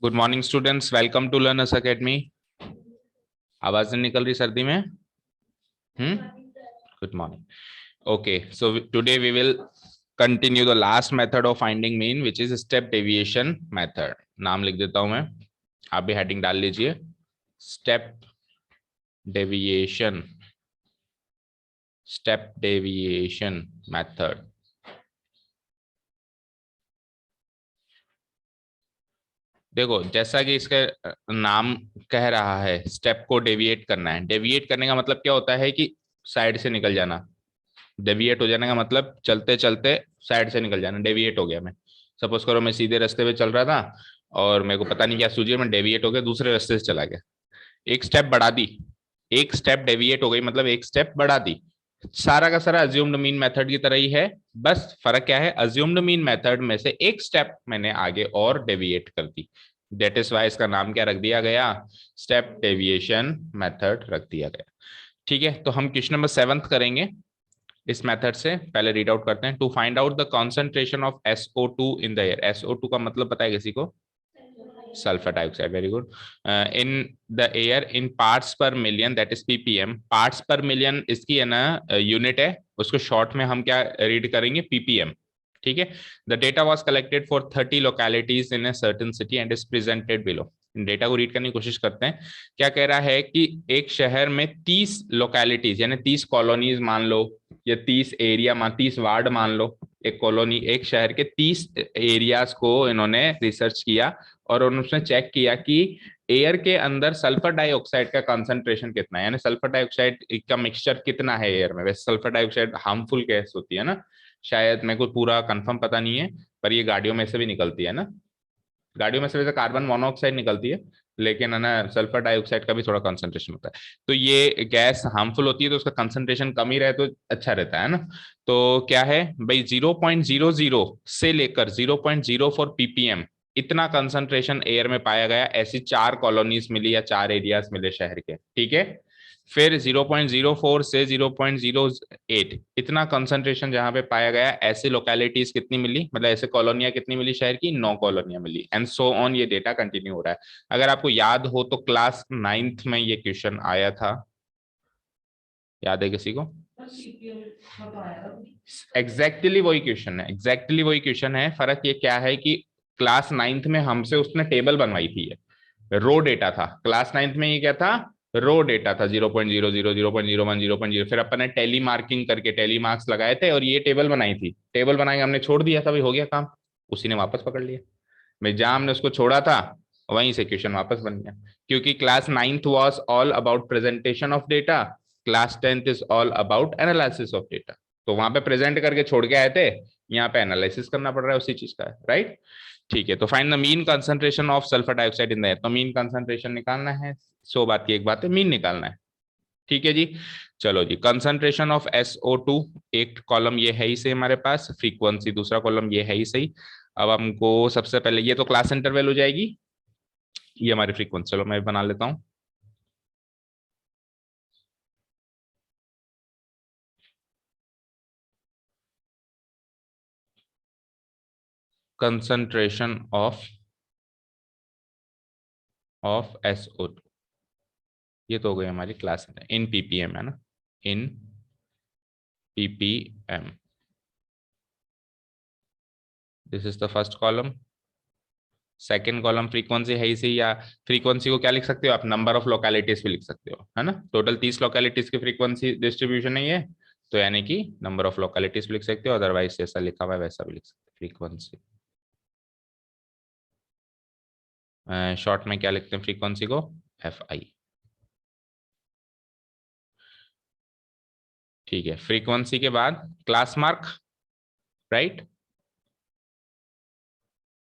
Good morning students, welcome to learners academy. आवाज नहीं निकल रही सर्दी में? Good morning. Okay, so today we will continue the last method of finding mean which is step deviation method. नाम लिख देता हूं मैं, आप भी हेडिंग डाल लीजिए। Step deviation, step deviation method. देखो, जैसा कि इसका नाम कह रहा है, स्टेप को डेविएट करना है। डेविएट करने का मतलब क्या होता है कि साइड से निकल जाना। डेविएट हो जाने का मतलब चलते चलते साइड से निकल जाना। डेविएट हो गया मैं, सपोज करो मैं सीधे रास्ते पे चल रहा था और मेरे को पता नहीं क्या सूझी, मैं डेविएट हो गया, दूसरे रास्ते से चला गया, एक स्टेप बढ़ा दी। एक स्टेप डेविएट हो गई मतलब एक स्टेप बढ़ा दी। सारा का सारा अज्यूम्ड मीन मेथड की तरह ही है, बस फर्क क्या है, अज्यूम्ड मीन मेथड में से एक स्टेप मैंने आगे और डेविएट कर दी। दैट इज वाई इसका नाम क्या रख दिया गया, स्टेप डेविएशन मेथड रख दिया गया। ठीक है, तो हम क्वेश्चन नंबर 7 करेंगे इस मेथड से। पहले रीड आउट करते हैं। To find out the concentration of SO2 in the air. SO2 का मतलब पता है किसी को? Sulphur dioxide, very good. In the air in parts per million, that is ppm। Parts per million इसकी है ना यूनिट है, उसको शॉर्ट में हम क्या रीड करेंगे, ppm। ठीक है। The data was collected for 30 localities in a certain city and is presented below. Data को रीड करने की कोशिश करते हैं। क्या कह रहा है कि एक शहर में 30 लोकेलिटीज यानी 30 कॉलोनीज मान लो, या 30 एरिया मान, 30 वार्ड मान लो। एक कॉलोनी, एक शहर के 30 एरियाज को इन्होंने रिसर्च किया और उन्होंने चेक किया कि एयर के अंदर सल्फर डाइऑक्साइड का कंसंट्रेशन कितना है, यानी सल्फर डाइऑक्साइड का मिक्सचर कितना है एयर में। वैसे सल्फर डाइऑक्साइड हार्मफुल गैस होती है ना, शायद मेरे को पूरा कंफर्म पता नहीं है, पर ये गाड़ियों में से भी निकलती है ना। गाड़ियों में से वैसे कार्बन मोनोऑक्साइड निकलती है, लेकिन है ना सल्फर डाइऑक्साइड का भी थोड़ा कंसंट्रेशन होता है। तो ये गैस हार्मफुल होती है, तो उसका कंसंट्रेशन कम ही रहे तो अच्छा रहता है ना। तो क्या है भाई, 0.00 से लेकर 0.04 ppm इतना कंसंट्रेशन एयर में पाया गया। ऐसी 4 कॉलोनीज मिली या 4 एरियाज मिले शहर के। ठीक है। फिर 0.04 से 0.08 इतना कंसंट्रेशन जहां पे पाया गया, ऐसी लोकेलिटीज कितनी मिली, मतलब ऐसे कॉलोनियां कितनी मिली शहर की, 9 कॉलोनियां मिली, एंड सो ऑन। ये डेटा कंटिन्यू हो रहा है। अगर आपको याद हो तो क्लास 9th में ये क्वेश्चन आया था, याद है किसी को? एग्जैक्टली वही क्वेश्चन है, एग्जैक्टली वही क्वेश्चन है। फर्क ये क्या है कि क्लास 9th में हमसे उसने टेबल बनवाई थी, रो डेटा था। क्लास 9th में ये क्या था, रो डेटा था। 0.00, 0.01, 0.0, फिर अपन ने टेली मार्किंग करके टेली मार्क्स लगाए थे और ये टेबल बनाई थी। टेबल बनाएंगे हमने, छोड़ दिया था भाई, हो गया काम। उसी ने वापस पकड़ लिया भाई, जहां हमने उसको छोड़ा था वहीं से क्वेश्चन वापस बन गया। क्योंकि class 9th was all about presentation of data, class 10th is all about analysis of data. तो वहां पे प्रेजेंट करके छोड़ के आए थे, यहाँ पे एनालिसिस करना पड़ रहा है उसी चीज का, राइट। ठीक है, तो find the mean concentration of sulphur dioxide in the air. तो मीन कंसंट्रेशन निकालना है, 100 बात की एक बात है, मीन निकालना है। ठीक है जी। चलो जी, कंसंट्रेशन ऑफ SO2, एक कॉलम ये है ही सही हमारे पास, फ्रीक्वेंसी दूसरा कॉलम ये है ही सही। अब हमको सबसे पहले ये तो क्लास इंटरवल हो जाएगी, ये हमारी फ्रीक्वेंसी। चलो मैं बना लेता हूं। कंसंट्रेशन ऑफ SO2, ये तो हो गई हमारी क्लास इन ppm, है ना, इन ppm। This is the first column. Second column frequency है इसी, या फ्रीक्वेंसी को क्या लिख सकते हो आप, नंबर ऑफ लोकेलिटीज भी लिख सकते हो, है ना। टोटल 30 लोकेलिटीज की फ्रीक्वेंसी डिस्ट्रीब्यूशन है ये, तो यानी कि नंबर ऑफ लोकेलिटीज भी लिख सकते हो, अदरवाइज जैसा लिखा हुआ है वैसा भी लिख सकते हो फ्रीक्वेंसी। शॉर्ट में क्या लिखते हैं फ्रीक्वेंसी को, FI। ठीक है, फ्रीक्वेंसी के बाद क्लास मार्क, राइट।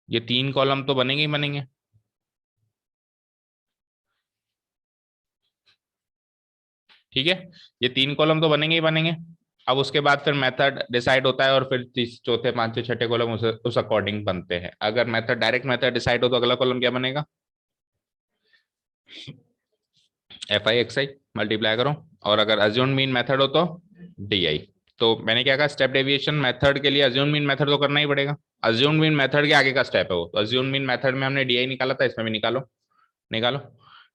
ये 3 कॉलम तो बनेंगे ही बनेंगे। ठीक है, ये 3 कॉलम तो बनेंगे ही बनेंगे। अब उसके बाद फिर मेथड डिसाइड होता है और फिर चौथे पांचवे छठे कॉलम उस अकॉर्डिंग बनते हैं। अगर मेथड डायरेक्ट मेथड डिसाइड हो तो अगला कॉलम क्या बनेगा, FI XI मल्टीप्लाई करो, और अगर अज्यूम्ड मीन मेथड हो तो DI। तो मैंने क्या कहा, स्टेप डेविएशन मेथड के लिए अज्यूम मीन मेथड तो करना ही पड़ेगा। अज्यूम मीन मेथड के आगे का स्टेप है वो, तो अज्यूम मीन मेथड में हमने डी आई निकाला था, इसमें भी निकालो, निकालो।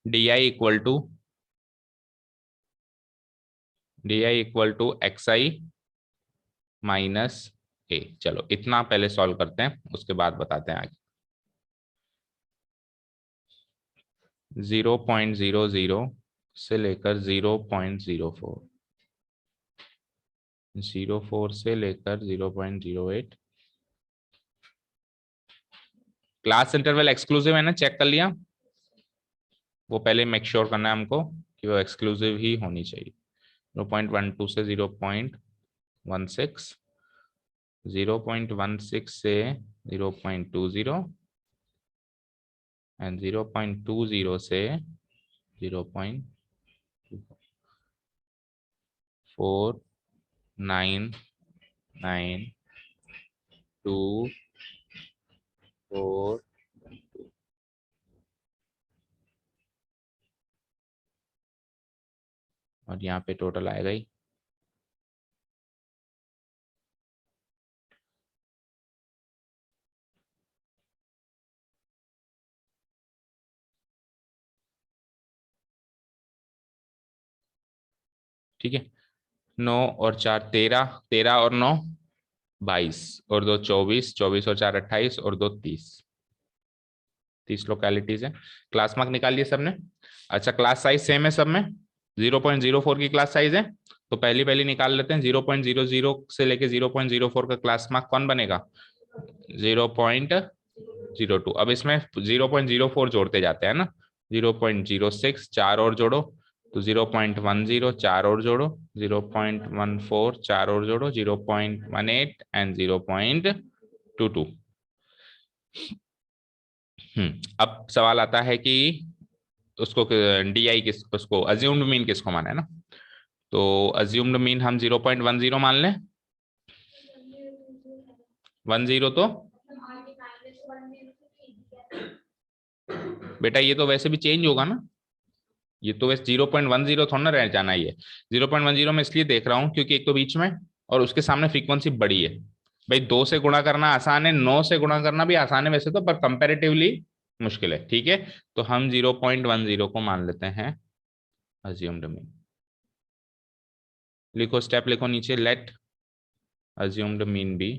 D I equal to X I minus A. चलो इतना पहले सॉल्व करते हैं, उसके बाद बताते हैं आगे। 0.00 से लेकर 0.04, 04 से लेकर 0.08। क्लास इंटरवल एक्सक्लूसिव है ना, चेक कर लिया? वो पहले मेक श्योर करना है हमको कि वो एक्सक्लूसिव ही होनी चाहिए। 0.12 से 0.16, 0.16 से 0.20 एंड 0.20 से 0.4992 और यहाँ पे टोटल आएगा ही। ठीक है, 9 और 4 13, 13 और 9 22 और 2 24, 24 और 4 28 और 2 30, 30 लोकेलिटीज है। क्लास मार्क निकाल लिए सबने? अच्छा, क्लास साइज सेम है सब में, 0.04 की क्लास साइज है। तो पहली पहली निकाल लेते हैं, 0.00 से लेके 0.04 का क्लास मार्क कौन बनेगा? 0.02। अब इसमें 0.04 जोड़ते जाते हैं ना, 0.06, 4 और जोड़ो तो 0.10, 4 और जोड़ो 0.14, 4 और जोड़ो 0.18 एंड 0.22। अब सवाल आता है कि उसको डी आई किस, उसको अज्यूम्ड मीन किसको माना है ना। तो अज्यूम्ड मीन हम 0.10 मान लें। 10 तो बेटा ये तो वैसे भी चेंज होगा ना, ये तो वैसे 0.10 थोड़ा ना रह जाना ही है। 0.10 में इसलिए देख रहा हूं क्योंकि एक तो बीच में और उसके सामने फ्रीक्वेंसी बड़ी है। भाई 2 से गुणा करना आसान है, 9 से गुणा करना भी आसान है वैसे तो, पर कंपैरेटिवली मुश्किल है। ठीक है, तो हम 0.10 को मान लेते हैं अज्यूम्ड मीन। लिखो स्टेप, लिखो नीचे, let assumed mean be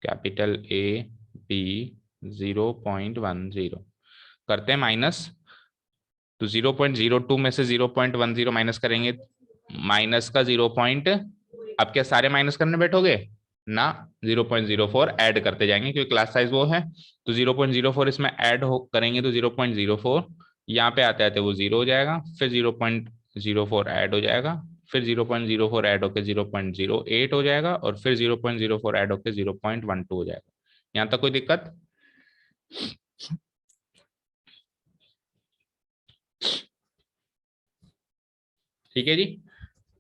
capital A be 0.10। करते हैं माइनस, तो 0.02 में से 0.10 माइनस करेंगे, माइनस का 0 पॉइंट, अब क्या सारे माइनस करने बैठोगे ना, 0.04 ऐड करते जाएंगे क्योंकि क्लास साइज वो है। तो 0.04 इसमें ऐड हो करेंगे तो 0.04, यहाँ पे आते आते वो 0 हो जाएगा, फिर 0.04 ऐड हो जाएगा, फिर 0.04 ऐड होकर 0.08 हो जाएगा, और फिर 0.04 ऐड होकर 0.12 हो जाएगा। यहाँ तक कोई दिक्कत? ठीक है जी।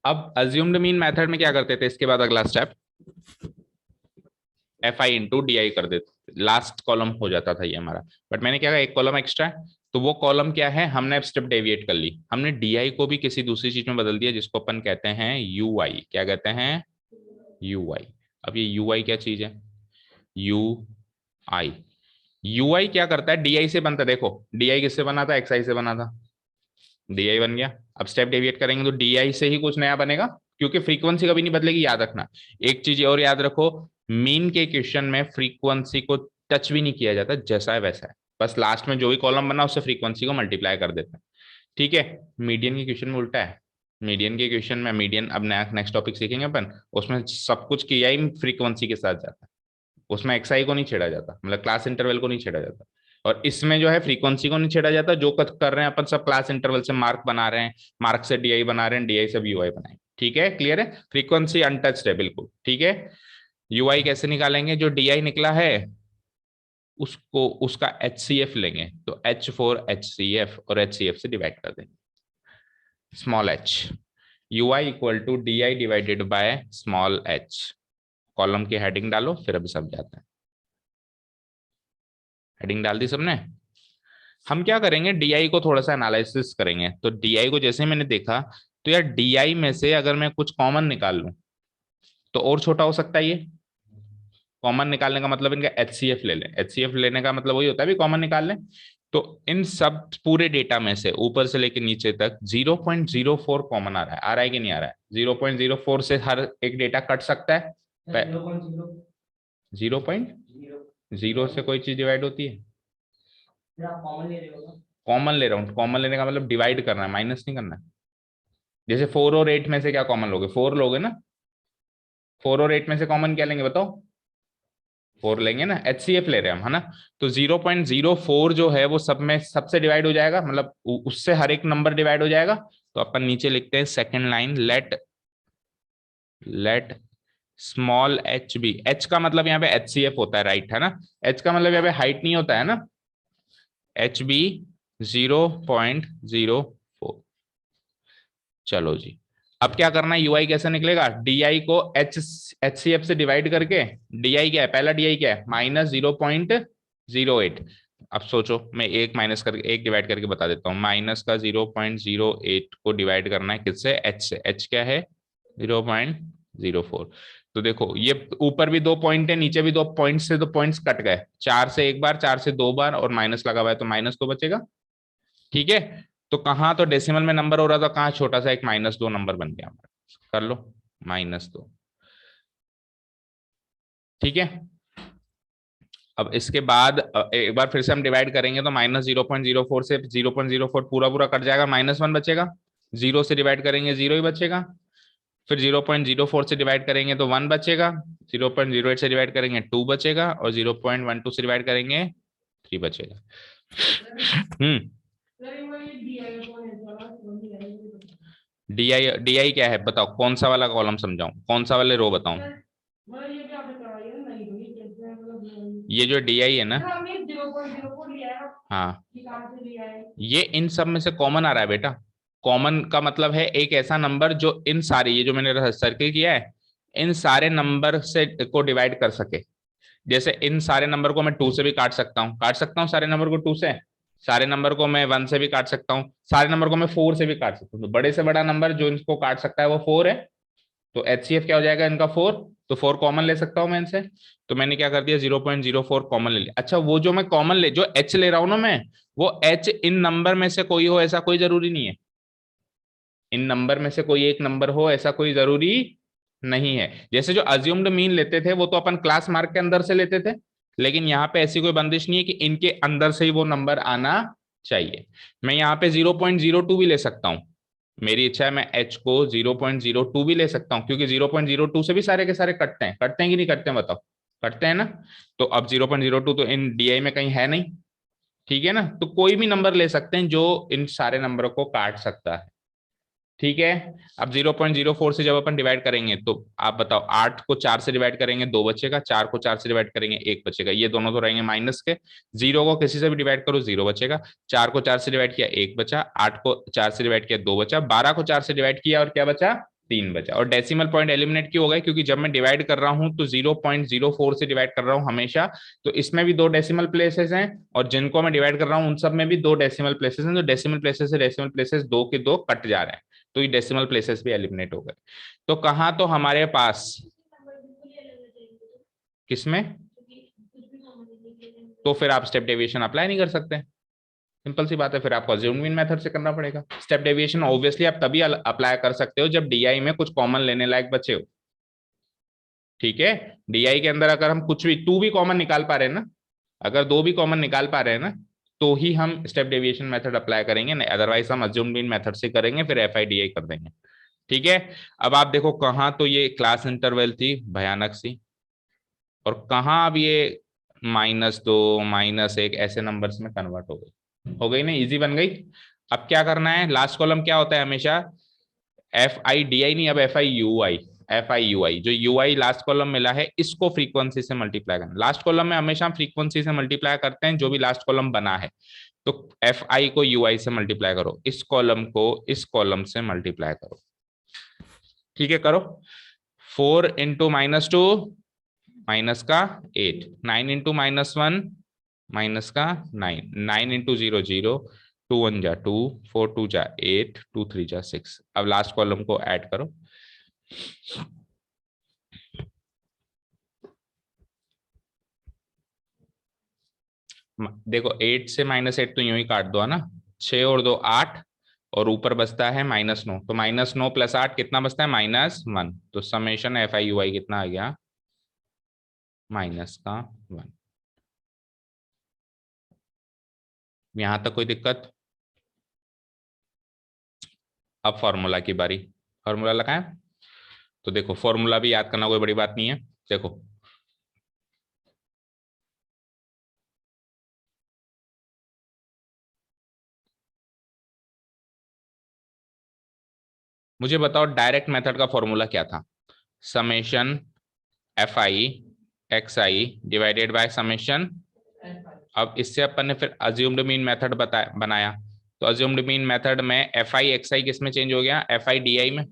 अब अज्यूम्ड मीन मेथड में क्या करते थे, इसके बाद अगला step F I into D I कर देते, लास्ट कॉलम हो जाता था ये हमारा। बट मैंने क्या कहा, एक कॉलम एक्स्ट्रा है, तो वो कॉलम क्या है, हमने अब स्टेप डेविएट कर ली, हमने डी आई को भी किसी दूसरी चीज में बदल दिया जिसको अपन कहते हैं यू आई। क्या कहते हैं? यू आई। अब ये यू आई क्या चीज है? यू आई, यू आई क्या करता है, डी आई से बनता है। देखो डी आई किससे बना था, एक्स आई से बना था, डी आई बन गया। अब स्टेप डेविएट करेंगे तो डी आई से ही कुछ नया बनेगा, क्योंकि फ्रीक्वेंसी कभी नहीं बदलेगी, याद रखना। एक चीज और याद रखो, मीन के क्वेश्चन में फ्रीक्वेंसी को टच भी नहीं किया जाता, जैसा है वैसा है, बस लास्ट में जो भी कॉलम बना उससे फ्रीक्वेंसी को मल्टीप्लाई कर देते हैं। ठीक है, मीडियन के क्वेश्चन में उल्टा है। मीडियन के क्वेश्चन में, मीडियन अब नेक्स्ट टॉपिक सीखेंगे अपन, उसमें सब कुछ किया ही फ्रीक्वेंसी के साथ जाता है, उसमें एक्सआई को नहीं छेड़ा जाता, मतलब क्लास इंटरवल को नहीं छेड़ा जाता। और इसमें जो है फ्रीक्वेंसी को नहीं छेड़ा जाता, जो कर रहे हैं अपन सब क्लास इंटरवल से मार्क बना रहे हैं, मार्क से डीआई बना रहे हैं, डीआई से यूआई बनाए। ठीक है, क्लियर है, फ्रीक्वेंसी अनटच्ड है बिल्कुल। ठीक है, यूआई कैसे निकालेंगे, जो डीआई निकला है उसको, उसका एच सी एफ लेंगे, तो H for H C F, और एच सी एफ से डिवाइड कर देंगे, small H. U I equal to D I divided by small H. Column की हेडिंग डालो, फिर अभी सब जाता है। हेडिंग डाल दी सबने? हम क्या करेंगे, डीआई को थोड़ा सा एनालिसिस करेंगे। तो डीआई को जैसे मैंने देखा, तो यार डीआई में से अगर मैं कुछ कॉमन निकाल लूं तो और छोटा हो सकता है ये। कॉमन निकालने का मतलब इनका एचसीएफ ले लें, एचसीएफ लेने का मतलब वही होता है भी कॉमन निकाल लें। तो इन सब पूरे डेटा में से ऊपर से लेकर नीचे तक 0.04 कॉमन आ रहा है कि नहीं आ रहा है? 0.04 से हर एक डेटा कट सकता है। 0.0 से कोई चीज डिवाइड होती है? कॉमन ले रहा हूँ, कॉमन लेने का मतलब डिवाइड करना है, माइनस नहीं करना है। जैसे 4 और 8 में से क्या कॉमन लोगे? 4 लोगे ना। 4 और 8 में से कॉमन क्या लेंगे बताओ? 4 लेंगे ना, एचसीएफ ले रहे हैं हम, है ना। तो 0.04 जो है वो सब में सबसे डिवाइड हो जाएगा, मतलब उससे हर एक नंबर डिवाइड हो जाएगा। तो अपन नीचे लिखते हैं second line, let small H be. H का मतलब यहाँ पे एचसीएफ होता है, राइट है ना। एच का मतलब यहाँ पे हाइट नहीं होता है ना। H be 0.04। चलो जी, अब क्या करना है, यूआई कैसे निकलेगा? डीआई को एचसीएफ से डिवाइड करके, डीआई क्या है, पहला डीआई क्या है, -0.08। अब सोचो, मैं एक माइनस करके एक डिवाइड करके बता देता हूँ। माइनस का 0.08 को डिवाइड करना है किससे? एच से। एच क्या है? 0.04। तो देखो ये ऊपर भी 2 पॉइंट है, नीचे भी 2 पॉइंट से 2 पॉइंट्स कट गए, 4 से एक बार, 4 से 2 बार, और माइनस लगा हुआ है तो माइनस तो बचेगा। ठीक है। तो कहाँ तो डेसिमल में नंबर हो रहा था, कहाँ छोटा सा एक -2 नंबर बन गया हमारा। कर लो, -2। ठीक है। अब इसके बाद एक बार फिर से हम डिवाइड करेंगे तो -0.04 से 0.04 पूरा पूरा कट जाएगा, -1 बचेगा। 0 से डिवाइड करेंगे 0 ही बचेगा। फिर 0.04 से डिवाइड करेंगे तो 1 बचेगा। 0.08 से डिवाइड करेंगे 2 बचेगा, और 0.12 से डिवाइड करेंगे 3 बचेगा। हम्म। डीआई डीआई क्या है बताओ, कौन सा वाला कॉलम समझाऊं, कौन सा वाले रो बताऊं? ये जो डीआई है ना, हाँ, ये इन सब में से कॉमन आ रहा है बेटा। कॉमन का मतलब है एक ऐसा नंबर जो इन सारे, ये जो मैंने सर्किल किया है, इन सारे नंबर से को डिवाइड कर सके। जैसे इन सारे नंबर को मैं 2 से भी काट सकता हूँ, सारे नंबर को 2 से। सारे नंबर को मैं 1 से भी काट सकता हूँ, सारे नंबर को मैं 4 से भी काट सकता हूँ। तो बड़े से बड़ा नंबर जो इनको काट सकता है वो 4 है। तो एचसीएफ क्या हो जाएगा इनका? 4। तो 4 कॉमन ले सकता हूं मैं इनसे। तो मैंने क्या कर दिया, 0.04 कॉमन ले लिया। अच्छा, वो जो मैं कॉमन ले, जो एच ले रहा हूं ना मैं, वो एच इन नंबर में से कोई हो ऐसा कोई जरूरी नहीं है। इन नंबर में से कोई एक नंबर हो ऐसा कोई जरूरी नहीं है। जैसे जो अज्यूम्ड मीन लेते थे वो तो अपन क्लास मार्क के अंदर से लेते थे, लेकिन यहाँ पे ऐसी कोई बंदिश नहीं है कि इनके अंदर से ही वो नंबर आना चाहिए। मैं यहाँ पे 0.02 भी ले सकता हूँ। मेरी इच्छा है मैं एच को 0.02 भी ले सकता हूँ, क्योंकि 0.02 से भी सारे के सारे कटते हैं कि नहीं कटते हैं बताओ? कटते हैं ना। तो अब 0.02 तो इन डीआई में कहीं है नहीं। ठीक है ना, तो कोई भी नंबर ले सकते हैं जो इन सारे नंबरों को काट सकता है। ठीक है। अब 0.04 से जब अपन डिवाइड करेंगे तो आप बताओ, 8 को 4 से डिवाइड करेंगे 2 बचेगा, 4 को 4 से डिवाइड करेंगे 1 बचेगा, ये दोनों तो रहेंगे माइनस के। 0 को किसी से भी डिवाइड करो 0 बचेगा। 4 को 4 से डिवाइड किया 1 बचा, 8 को 4 से डिवाइड किया 2 बचा, 12 को 4 से डिवाइड किया और क्या बचा? 3 बचा। और डेसिमल पॉइंट एलिमिनेट क्यों हो गए? क्योंकि जब मैं डिवाइड कर रहा हूं तो 0.04 से डिवाइड कर रहा हूं हमेशा। तो इसमें भी 2 डेसिमल प्लेसेस हैं, और जिनको मैं डिवाइड कर रहा हूं उन सब में भी 2 डेसिमल प्लेसेस हैं। तो डेसिमल प्लेसेस से डेसिमल प्लेसेस 2 के 2 कट जा रहे हैं। तो ये डेसिमल प्लेसेस भी एलिमिनेट हो गए। तो कहाँ तो हमारे पास, किसमें? तो फिर आप स्टेप डेविएशन अप्लाई नहीं कर सकते। सिंपल सी बात है, फिर आपको अज्यूम्ड मीन मेथड से करना पड़ेगा। स्टेप डेविएशन ऑब्वियसली आप तभी अप्लाई कर सकते हो जब डीआई में कुछ कॉमन लेने लायक बचे हो। ठीक है। डीआई के अंदर अगर हम कुछ भी 2 भी कॉमन निकाल पा रहे हैं ना, अगर 2 भी कॉमन निकाल पा रहे हैं ना, तो ही हम स्टेप डेविएशन मेथड अप्लाई करेंगे, नहीं अदरवाइज हम अज्यूम्ड मीन मेथड से करेंगे, फिर एफ आई डी आई कर देंगे। ठीक है। अब आप देखो कहाँ तो ये क्लास इंटरवल थी भयानक सी, और कहाँ अब ये -2 -1 ऐसे नंबर्स में कन्वर्ट हो गई ना, इजी बन गई। अब क्या करना है, लास्ट कॉलम क्या होता है हमेशा? एफ आई डी आई नहीं, अब F I U I. F I U I, जो यू आई लास्ट कॉलम मिला है इसको फ्रीक्वेंसी से मल्टीप्लाई करना। लास्ट कॉलम में हमेशा हम फ्रीक्वेंसी से मल्टीप्लाई करते हैं जो भी लास्ट कॉलम बना है। तो एफ आई को यू आई से मल्टीप्लाई करो, इस कॉलम को इस कॉलम से मल्टीप्लाई करो। ठीक है, करो। 4 × -2 -8, 9 × -1 माइनस का 9, 9 इंटू 0 0, 2 1 जा 2, 4 2 जा 8, 2 3 जा 6। अब लास्ट कॉलम को ऐड करो। देखो 8 से -8 तो यूं ही काट दो है ना, 6 और 2 8, और ऊपर बचता है -9, तो -9 प्लस 8 कितना बचता है, -1। तो समेशन FIUI कितना आ गया, -1। यहां तक कोई दिक्कत? अब फॉर्मूला की बारी। फॉर्मूला लगाएं? तो देखो फॉर्मूला भी याद करना कोई बड़ी बात नहीं है। देखो मुझे बताओ डायरेक्ट मेथड का फॉर्मूला क्या था, summation FI divided by summation. अब इससे अपन ने फिर अज्यूम्ड मीन मेथड बनाया। तो अज्यूम्ड मीन मेथड में FI किस में चेंज हो गया, FI में,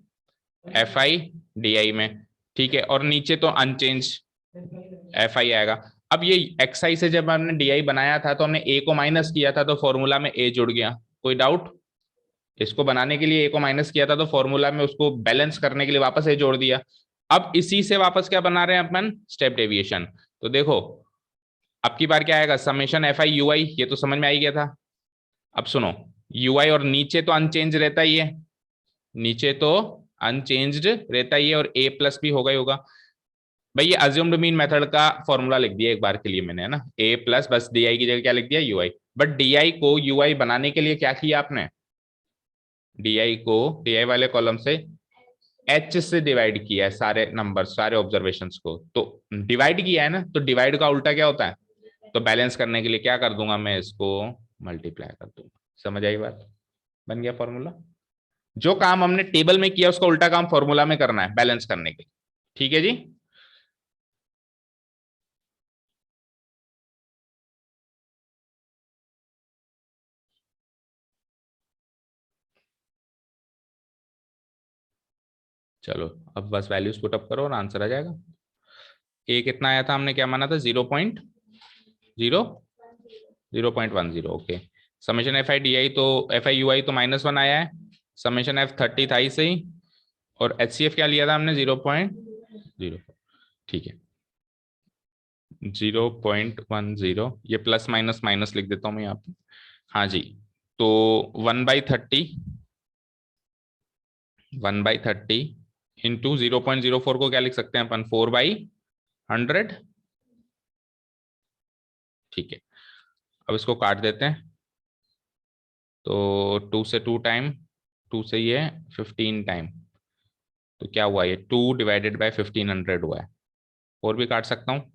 FI में। ठीक है, और नीचे तो अनचेंज FI आएगा। अब ये XI से जब हमने DI बनाया था तो हमने A को माइनस किया था, तो फॉर्मूला में A जुड़ गया। कोई डाउट? इसको बनाने के लिए A को माइनस किया था, तो फॉर्मूला में उसको बैलेंस करने के लिए वापस A जोड़ दिया। अब इसी से वापस क्या बना रहे हैं अपन, स्टेप डेविएशन। तो देखो अब की बार क्या आएगा, समेशन FIUI, ये तो समझ में आ ही गया था। अब सुनो, UI और नीचे तो अनचेंज रहता ही है, नीचे तो अनचेंज्ड रहता ही है, और A प्लस भी होगा ही होगा। भाई ये अज्यूम्ड मीन मेथड का फॉर्मूला लिख दिया एक बार के लिए मैंने, है ना, A प्लस, बस DI की जगह क्या लिख दिया, UI। बट DI को UI बनाने के लिए क्या किया आपने, DI को DI वाले कॉलम से H से डिवाइड किया है, सारे नंबर सारे ऑब्जर्वेशंस को, तो डिवाइड किया है ना, तो डिवाइड का उल्टा क्या होता है, तो बैलेंस करने के लिए क्या कर दूंगा मैं, इसको मल्टीप्लाई कर दूंगा। समझ आई बात? बन गया फॉर्मूला। जो काम हमने टेबल में किया उसका उल्टा काम फॉर्मूला में करना है बैलेंस करने के लिए। ठीक है जी। चलो अब बस वैल्यूज पुट अप करो और आंसर आ जाएगा। ए कितना आया था, हमने क्या माना था, 0.0, 0.10। ओके। समेशन FI तो FIUI तो -1 आया है, समेशन F30 था ही सही, और HCF क्या लिया था हमने, 0.0। ठीक है, 0.10, ये प्लस माइनस माइनस लिख देता हूं मैं यहाँ पे। हाँ जी। तो 1/30, 1/30 इंटू 0.04 को क्या लिख सकते हैं अपन, 4/100। ठीक है, अब इसको काट देते हैं। तो 2 से 2 टाइम, 2 से ये 15 टाइम, तो क्या हुआ, ये 2 डिवाइडेड बाय 1500 हुआ है। और भी काट सकता हूँ,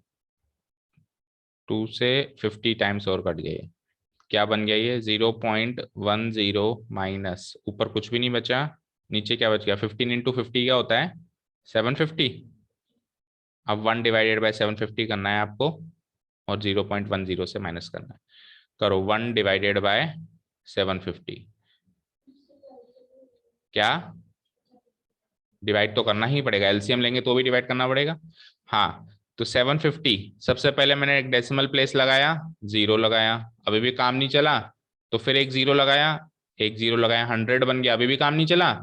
2 से 50 टाइम्स और कट गए, क्या बन गया ये, 0.10 माइनस, ऊपर कुछ भी नहीं बचा, नीचे क्या बच गया, 15 इंटू 50 क्या होता है, 750। अब 1 डिवाइडेड बाय 750 करना है आपको, और 0.10 से माइनस करना है। करो 1 डिवाइडेड बाय 750, क्या डिवाइड तो करना ही पड़ेगा, एलसीएम लेंगे तो भी डिवाइड करना पड़ेगा। हाँ, तो 750, सबसे पहले मैंने एक डेसिमल प्लेस लगाया, जीरो लगाया, अभी भी काम नहीं चला, तो फिर एक जीरो लगाया, एक जीरो लगाया, 100 बन गया, अभी भी काम नहीं चला,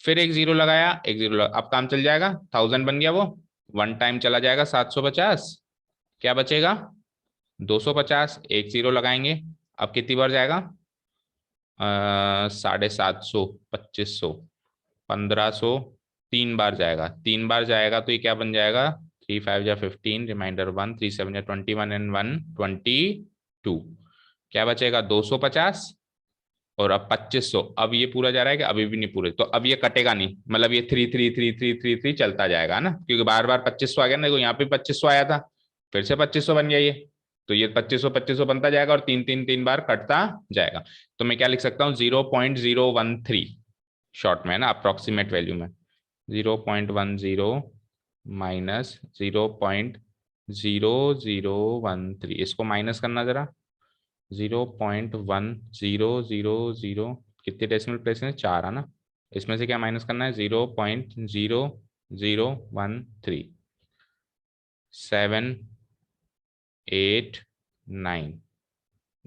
फिर एक जीरो लगाया, एक जीरो अब काम चल जाएगा, 1000 बन गया वो, वन टाइम चला जाएगा, 750, क्या बचेगा, 250, एक जीरो लगाएंगे, अब कितनी बार जाएगा, 750, 2500, 1500, 3 बार जाएगा, 3 बार जाएगा, तो ये क्या बन जाएगा, 3 5 जा 15, रिमाइंडर 1, 3 7 जा 21 एंड 1 22, क्या बचेगा, 250, और अब 2500। अब ये पूरा जा रहा है कि अभी भी नहीं पूरे, तो अब ये कटेगा नहीं, मतलब ये 3 3 3 3 3 3 चलता जाएगा ना, क्योंकि बार बार 2500 आ गया ना, देखो यहाँ पे 2500 आया था, फिर से 2500 बन गया ये, तो ये 2500 बनता जाएगा, और 3 3 3 बार कटता जाएगा। तो मैं क्या लिख सकता हूँ, 0.013, शॉर्ट में है ना, अप्रोक्सीमेट वैल्यू में, 0.10 माइनस 0.0013, इसको माइनस करना जरा, 0.1000, कितने डेसिमल प्लेस हैं, 4 है ना, इसमें से क्या माइनस करना है, 0.0013, 789,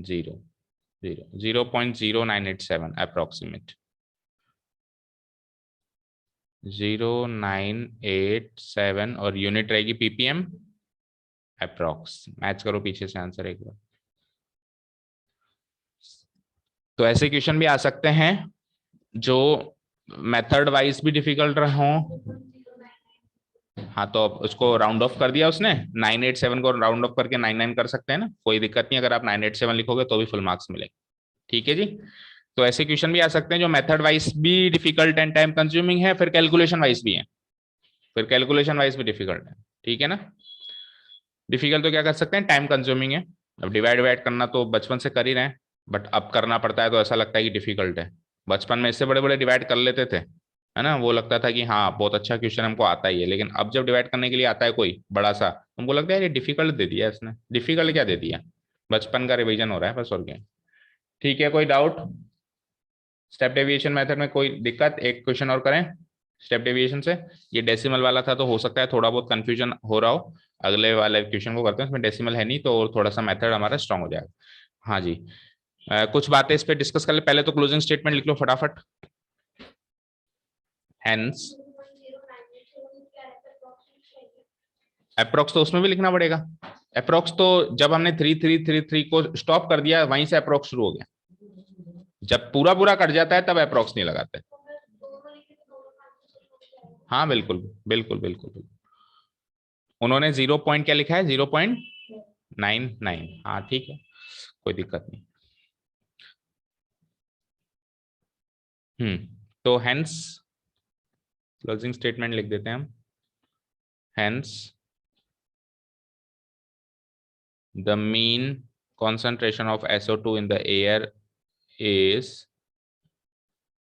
जीरो जीरो 0.0987 अप्रोक्सीमेट 0987 और यूनिट रहेगी पीपीएम अप्रोक्स। मैच करो पीछे से आंसर एक बार। तो ऐसे क्वेश्चन भी आ सकते हैं जो मेथड वाइज भी डिफिकल्ट रहो। हाँ तो अब उसको राउंड ऑफ कर दिया उसने, 987 को राउंड ऑफ करके 99 कर सकते हैं ना, कोई दिक्कत नहीं, अगर आप 987 लिखोगे तो भी फुल मार्क्स मिलेंगे। ठीक है जी। तो ऐसे क्वेश्चन भी आ सकते हैं जो मेथड वाइज भी डिफिकल्ट एंड टाइम कंज्यूमिंग है, फिर कैलकुलेशन वाइज भी है, फिर कैलकुलेशन वाइज भी डिफिकल्ट है। ठीक है ना। डिफिकल्ट तो क्या कर सकते हैं, टाइम कंज्यूमिंग है। अब डिवाइड डिवाइड करना तो बचपन से कर ही रहे हैं, बट अब करना पड़ता है तो ऐसा लगता है कि डिफिकल्ट है। बचपन में इससे बड़े बड़े डिवाइड कर लेते थे, है ना, वो लगता था कि हाँ बहुत अच्छा क्वेश्चन हमको आता ही है, लेकिन अब जब डिवाइड करने के लिए आता है कोई बड़ा सा, हमको लगता है ये डिफिकल्ट दे दिया इसने। डिफिकल्ट क्या दे दिया, बचपन का रिवीजन हो रहा है बस, और क्या। ठीक है, कोई डाउट स्टेप डेविएशन मेथड में, कोई दिक्कत, एक क्वेश्चन और करें स्टेप डेविएशन से। ये डेसिमल वाला था तो हो सकता है थोड़ा बहुत कंफ्यूजन हो रहा हो, अगले वाले क्वेश्चन को करते हैं, इसमें डेसिमल है नहीं तो और थोड़ा सा मेथड हमारा स्ट्रांग हो जाएगा। हाँ जी, कुछ बातें इस पे डिस्कस कर ले, पहले तो क्लोजिंग स्टेटमेंट लिख लो फटाफट। हेंस अप्रोक्स तो उसमें भी लिखना पड़ेगा। अप्रोक्स तो जब हमने 3333 को स्टॉप कर दिया वहीं से अप्रोक्स शुरू हो गया, जब पूरा पूरा कट जाता है तब अप्रोक्स नहीं लगाते। हाँ बिल्कुल बिल्कुल बिल्कुल बिल्कुल। उन्होंने 0 पॉइंट क्या लिखा है, 0.99। हाँ ठीक है, कोई दिक्कत नहीं। तो हेंस क्लोजिंग स्टेटमेंट लिख देते हैं हम। Hence the mean concentration of SO2 in the air is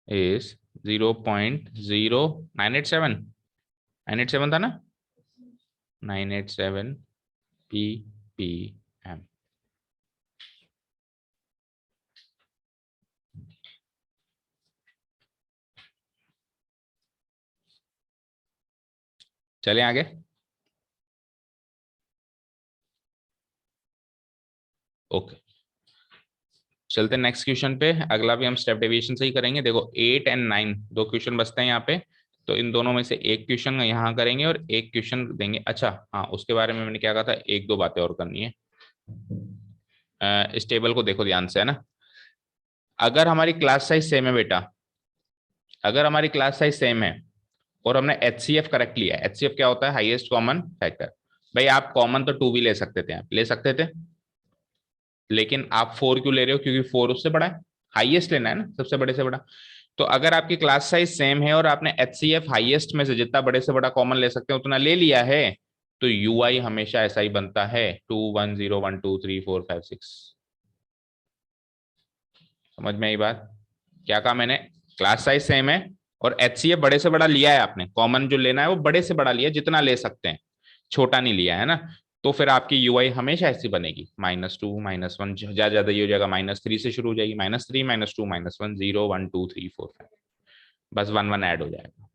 0.0987, 987 था ना, 987 ppm। चले आगे। ओके चलते नेक्स्ट क्वेश्चन पे, अगला भी हम स्टेप डेविएशन से ही करेंगे। देखो 8 और 9 दो क्वेश्चन बचते हैं यहाँ पे, तो इन दोनों में से एक क्वेश्चन यहाँ करेंगे और एक क्वेश्चन देंगे। अच्छा हाँ, उसके बारे में मैंने क्या कहा था, एक दो बातें और करनी है। इस टेबल को देखो ध्यान से, है ना। अगर हमारी क्लास साइज सेम है बेटा, अगर हमारी क्लास साइज सेम है और हमने एचसीएफ करेक्ट लिया, एचसीएफ क्या होता है, हाईएस्ट कॉमन फैक्टर। भाई आप कॉमन तो 2 भी ले सकते थे, आप ले सकते थे, लेकिन आप 4 क्यों ले रहे हो, क्योंकि 4 उससे बड़ा है, हाईएस्ट लेना है ना, सबसे बड़े से बड़ा। तो अगर आपकी क्लास साइज सेम है और आपने एचसीएफ हाईएस्ट में से जितना बड़े से बड़ा कॉमन ले सकते हैं उतना ले लिया है, तो यूआई हमेशा ऐसा ही बनता है, 2 1 0 1 2 3 4 5 6। समझ में आई बात, क्या कहा मैंने, क्लास साइज सेम है और एचसीएफ बड़े से बड़ा लिया है आपने, कॉमन जो लेना है वो बड़े से बड़ा लिया, जितना ले सकते हैं, छोटा नहीं लिया है ना, तो फिर आपकी यूआई हमेशा ऐसी बनेगी, -2 -1, ज्यादा ज्यादा ये हो जाएगा, -3 से शुरू हो जाएगी, -3 -2 -1 0 1 2 3 4 5, बस 1 1 ऐड हो जाएगा,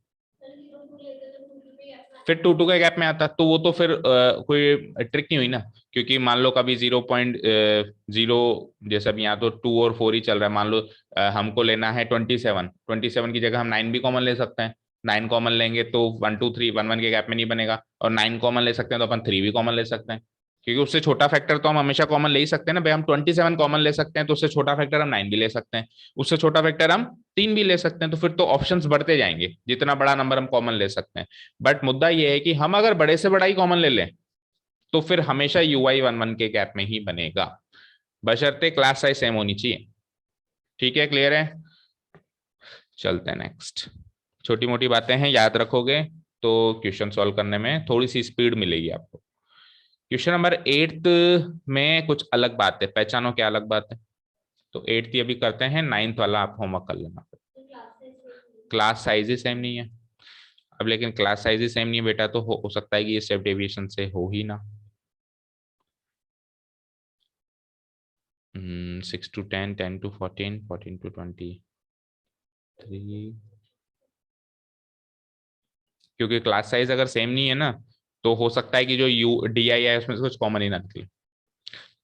फिर 2 2 के गैप में आता, तो वो तो फिर कोई ट्रिक नहीं हुई ना, क्योंकि मान लो कभी 0.0, जैसा भी यहाँ तो 2 और 4 ही चल रहा है, मान लो हमको लेना है 27 की जगह हम 9 भी कॉमन ले सकते हैं, 9 कॉमन लेंगे तो 1 2 3 1 1 के गैप में नहीं बनेगा, और 9 कॉमन ले सकते हैं तो अपन 3 भी कॉमन ले सकते हैं, क्योंकि उससे छोटा फैक्टर तो हम हमेशा कॉमन ले ही सकते हैं ना भाई, हम 27 कॉमन ले सकते हैं तो उससे छोटा फैक्टर हम 9 भी ले सकते हैं, उससे छोटा फैक्टर हम 3 भी ले सकते हैं, तो फिर तो ऑप्शंस बढ़ते जाएंगे जितना बड़ा नंबर हम कॉमन ले सकते हैं। बट मुद्दा ये है कि हम अगर बड़े से बड़ा ही कॉमन ले लें तो फिर हमेशा यूआई 1 1 के गैप में ही बनेगा, बशर्ते क्लास साइज सेम होनी चाहिए। ठीक है, क्लियर है। चलते हैं नेक्स्ट, छोटी मोटी बातें हैं, याद रखोगे तो क्वेश्चन सॉल्व करने में थोड़ी सी स्पीड मिलेगी आपको। क्वेश्चन नंबर 8 में कुछ अलग बात है, पहचानो क्या अलग बात है। तो 8 अभी करते हैं, 9th वाला आप होमवर्क कर लेना। क्लास साइज ही सेम नहीं है, अब लेकिन क्लास साइज ही सेम नहीं है बेटा, तो हो सकता है कि ये स्टेप डेविएशन से हो ही ना। 6 to 10, 10 to 14, 14 to 23, क्योंकि क्लास साइज अगर सेम नहीं है ना, तो हो सकता है कि जो यू डी आई है उसमें से कुछ कॉमन ही ना निकले।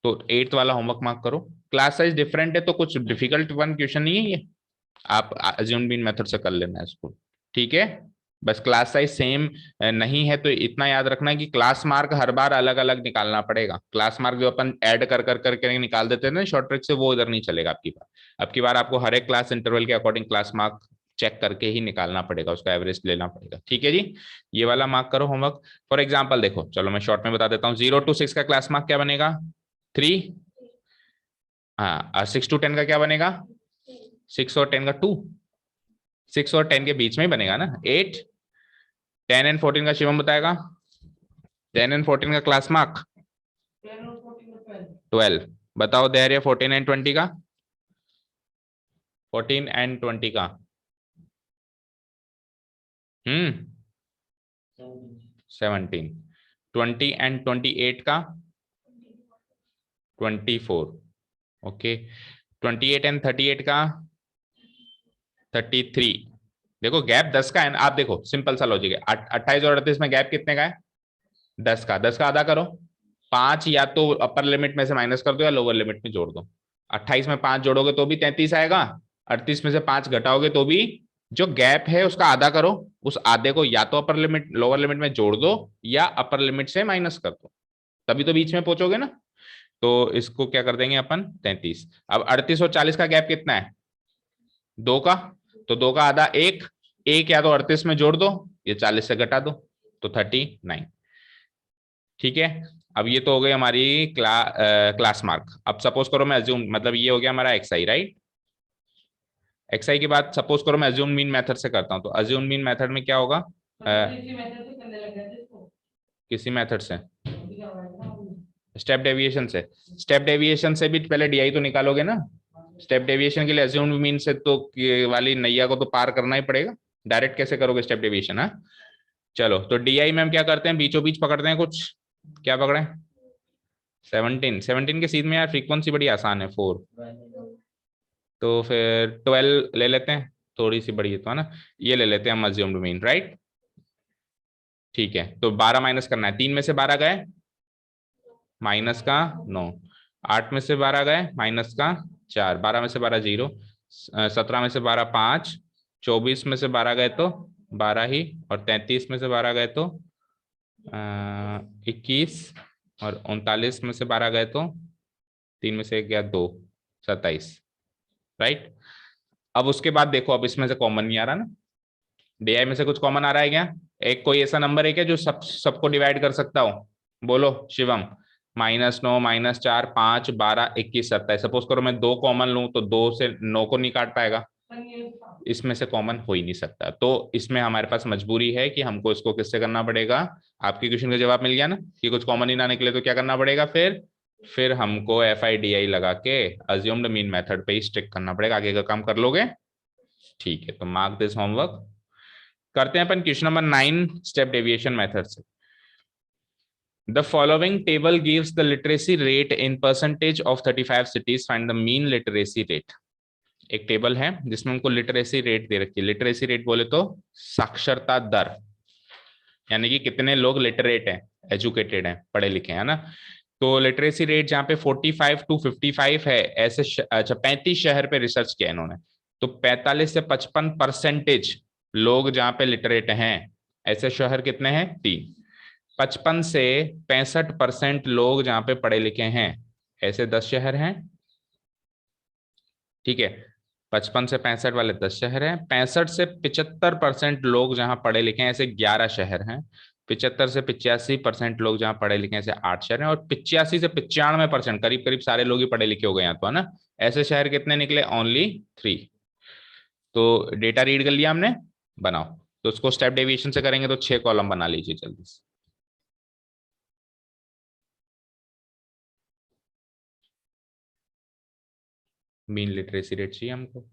तो 8th वाला होमवर्क मार्क करो। क्लास साइज डिफरेंट है तो कुछ डिफिकल्ट वन क्वेश्चन नहीं है ये, आप अज्यूम बीन मेथड से कर लेना है इसको। ठीक है, बस क्लास साइज सेम नहीं है तो इतना याद रखना है कि क्लास मार्क हर बार अलग अलग निकालना पड़ेगा। क्लास मार्क जो अपन ऐड कर कर करके निकाल देते हैं ना शॉर्ट ट्रिक से, वो इधर नहीं चलेगा आपकी बार। अब की बार आपको हर एक क्लास इंटरवल के अकॉर्डिंग क्लास मार्क चेक करके ही निकालना पड़ेगा, उसका एवरेज लेना पड़ेगा। ठीक है जी, ये वाला मार्क करो होमवर्क। फॉर एग्जाम्पल देखो, चलो मैं शॉर्ट में बता देता हूँ। 0 to 6 का क्लास मार्क क्या बनेगा? 3। हाँ, और 6 to 10 का क्या बनेगा? 6 और 10 का 2। 6 और 10 के बीच में ही बनेगा ना, 8। 10 and 14 का शिवम बताएगा। 10 and 14 का क्लास मार्क 12। बताओ धैर्य 14 and 20 का? 14 and 20 का? 17। 20 and 28 का? 24। ओके। 28 and 38 का? 33। देखो गैप 10 का है ना, आप देखो सिंपल सा लॉजिक है। 28 और 38 में गैप कितने का है? 10 का। 10 का आधा करो। 5 या तो अपर लिमिट में से माइनस कर दो या लोअर लिमिट में जोड़ दो। 28 में 5 जोड़ोगे तो भी 33 आएगा। 38 में से 5 घटाओगे तो भी, जो गैप है उसका आधा करो। उस आधे को या तो अपर लिमिट लोअर लिमिट में जोड़ दो या अपर लिमिट से माइनस कर दो, तभी तो बीच में पहुंचोगे ना। तो इसको क्या कर देंगे अपन? 33। अब 38 और 40 का गैप कितना है? 2 का। तो 2 का आधा 1। 1 या तो 38 में जोड़ दो या 40 से घटा दो, तो 39। ठीक है, अब ये तो हो गई हमारी क्लास मार्क। अब सपोज करो मैं अज्यूम, मतलब ये हो गया हमारा एक्सआई, राइट। एक्सआई के बाद सपोज करो मैं अज्यूम मीन मेथड से करता हूँ, तो अज्यूम मीन मेथड में क्या होगा? किसी मेथड से? स्टेप डेविएशन से। स्टेप डेविएशन से भी पहले डीआई तो निकालोगे ना। स्टेप डेविएशन के लिए अज्यूम मीन से तो वाली नैया को तो पार करना ही पड़ेगा। डायरेक्ट कैसे करोगे स्टेप डेविएशन? हाँ, चलो तो डीआई में हम क्या करते हैं, बीचों बीच पकड़ते हैं कुछ। क्या पकड़े? 17। 17 के सीध में यार फ्रीक्वेंसी बड़ी आसान है, 4। तो फिर 12 ले लेते हैं, थोड़ी सी बड़ी है तो, है ना। ये ले लेते हैं हम अज्यूम्ड मीन, राइट। ठीक है, तो 12 माइनस करना है। 3 में से 12 गए, माइनस का 9। 8 में से 12 गए, माइनस का 4। 12 में से 12 0। 17 में से 12 5। 24 में से 12 गए तो 12 ही, और 33 में से 12 गए तो 21, और 39 में से 12 गए तो 3 में से 1 गया 2, 27। राइट। अब उसके बाद देखो, अब इसमें से कॉमन नहीं आ रहा ना, डीआई में से कुछ कॉमन आ रहा है क्या? एक कोई ऐसा नंबर है क्या जो सबको डिवाइड कर सकता हो? बोलो शिवम। -9, -4, 5, 12, 21, 27। सपोज करो मैं 2 कॉमन लूं तो 2 से 9 को नहीं काट पाएगा, इसमें से कॉमन हो ही नहीं सकता। तो इसमें हमारे पास मजबूरी है कि हमको इसको किससे करना पड़ेगा। आपके क्वेश्चन का जवाब मिल गया ना कि कुछ कॉमन ही ना निकले तो क्या करना पड़ेगा फिर हमको FIDI लगा के अज्यूम्ड मीन मेथड पे ही स्टिक करना पड़ेगा। आगे का काम कर लोगे? ठीक है, तो मार्क दिस होमवर्क। करते हैं अपन question number 9 step deviation method से। The following table gives the literacy rate in percentage of 35 cities. Find the mean literacy rate. एक टेबल है जिसमें हमको लिटरेसी रेट दे रखी है। लिटरेसी रेट बोले तो साक्षरता दर, यानी कि कितने लोग लिटरेट हैं, एजुकेटेड हैं, पढ़े लिखे हैं ना। तो लिटरेसी रेट जहाँ पे 45 to 55 है, ऐसे अच्छा 35 शहर पे रिसर्च किया इन्होंने। तो 45 से 55% लोग जहाँ पे लिटरेट हैं, ऐसे शहर कितने हैं? 3। 55 से 65% लोग जहाँ पे पढ़े लिखे हैं, ऐसे 10 शहर हैं। ठीक है, 55 से 65 वाले 10 शहर हैं। 65 से 75% लोग जहां पढ़े लिखे हैं, ऐसे 11 शहर हैं। 75 से 85% लोग जहां पढ़े लिखे हैं, ऐसे 8 शहर हैं। और 85 से 95%, करीब करीब सारे लोग ही पढ़े लिखे हो गए यहाँ तो, है ना। ऐसे शहर कितने निकले? ओनली 3। तो डेटा रीड कर लिया हमने, बनाओ। तो उसको स्टेप डेविएशन से करेंगे तो 6 कॉलम बना लीजिए जल्दी से। मीन लिटरेसी रेट चाहिए हमको।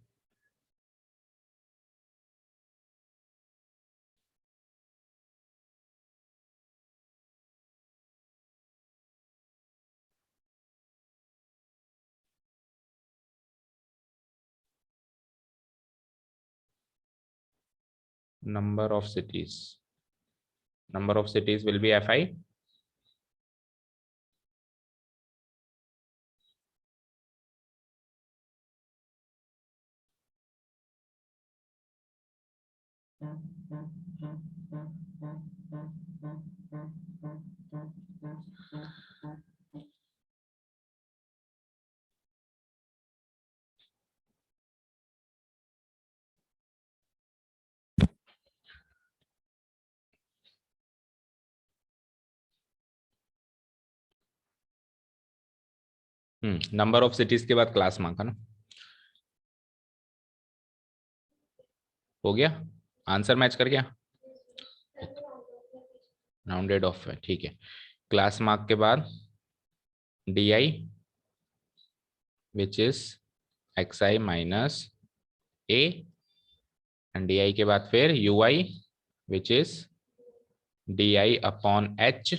Number of cities, number of cities will be FI। Number of cities के बाद क्लास मार्क है ना, हो गया, आंसर मैच कर गया, राउंडेड ऑफ है, ठीक है। क्लास मार्क के बाद D I which is X I minus A, and D I के बाद फिर U I which is D I upon H,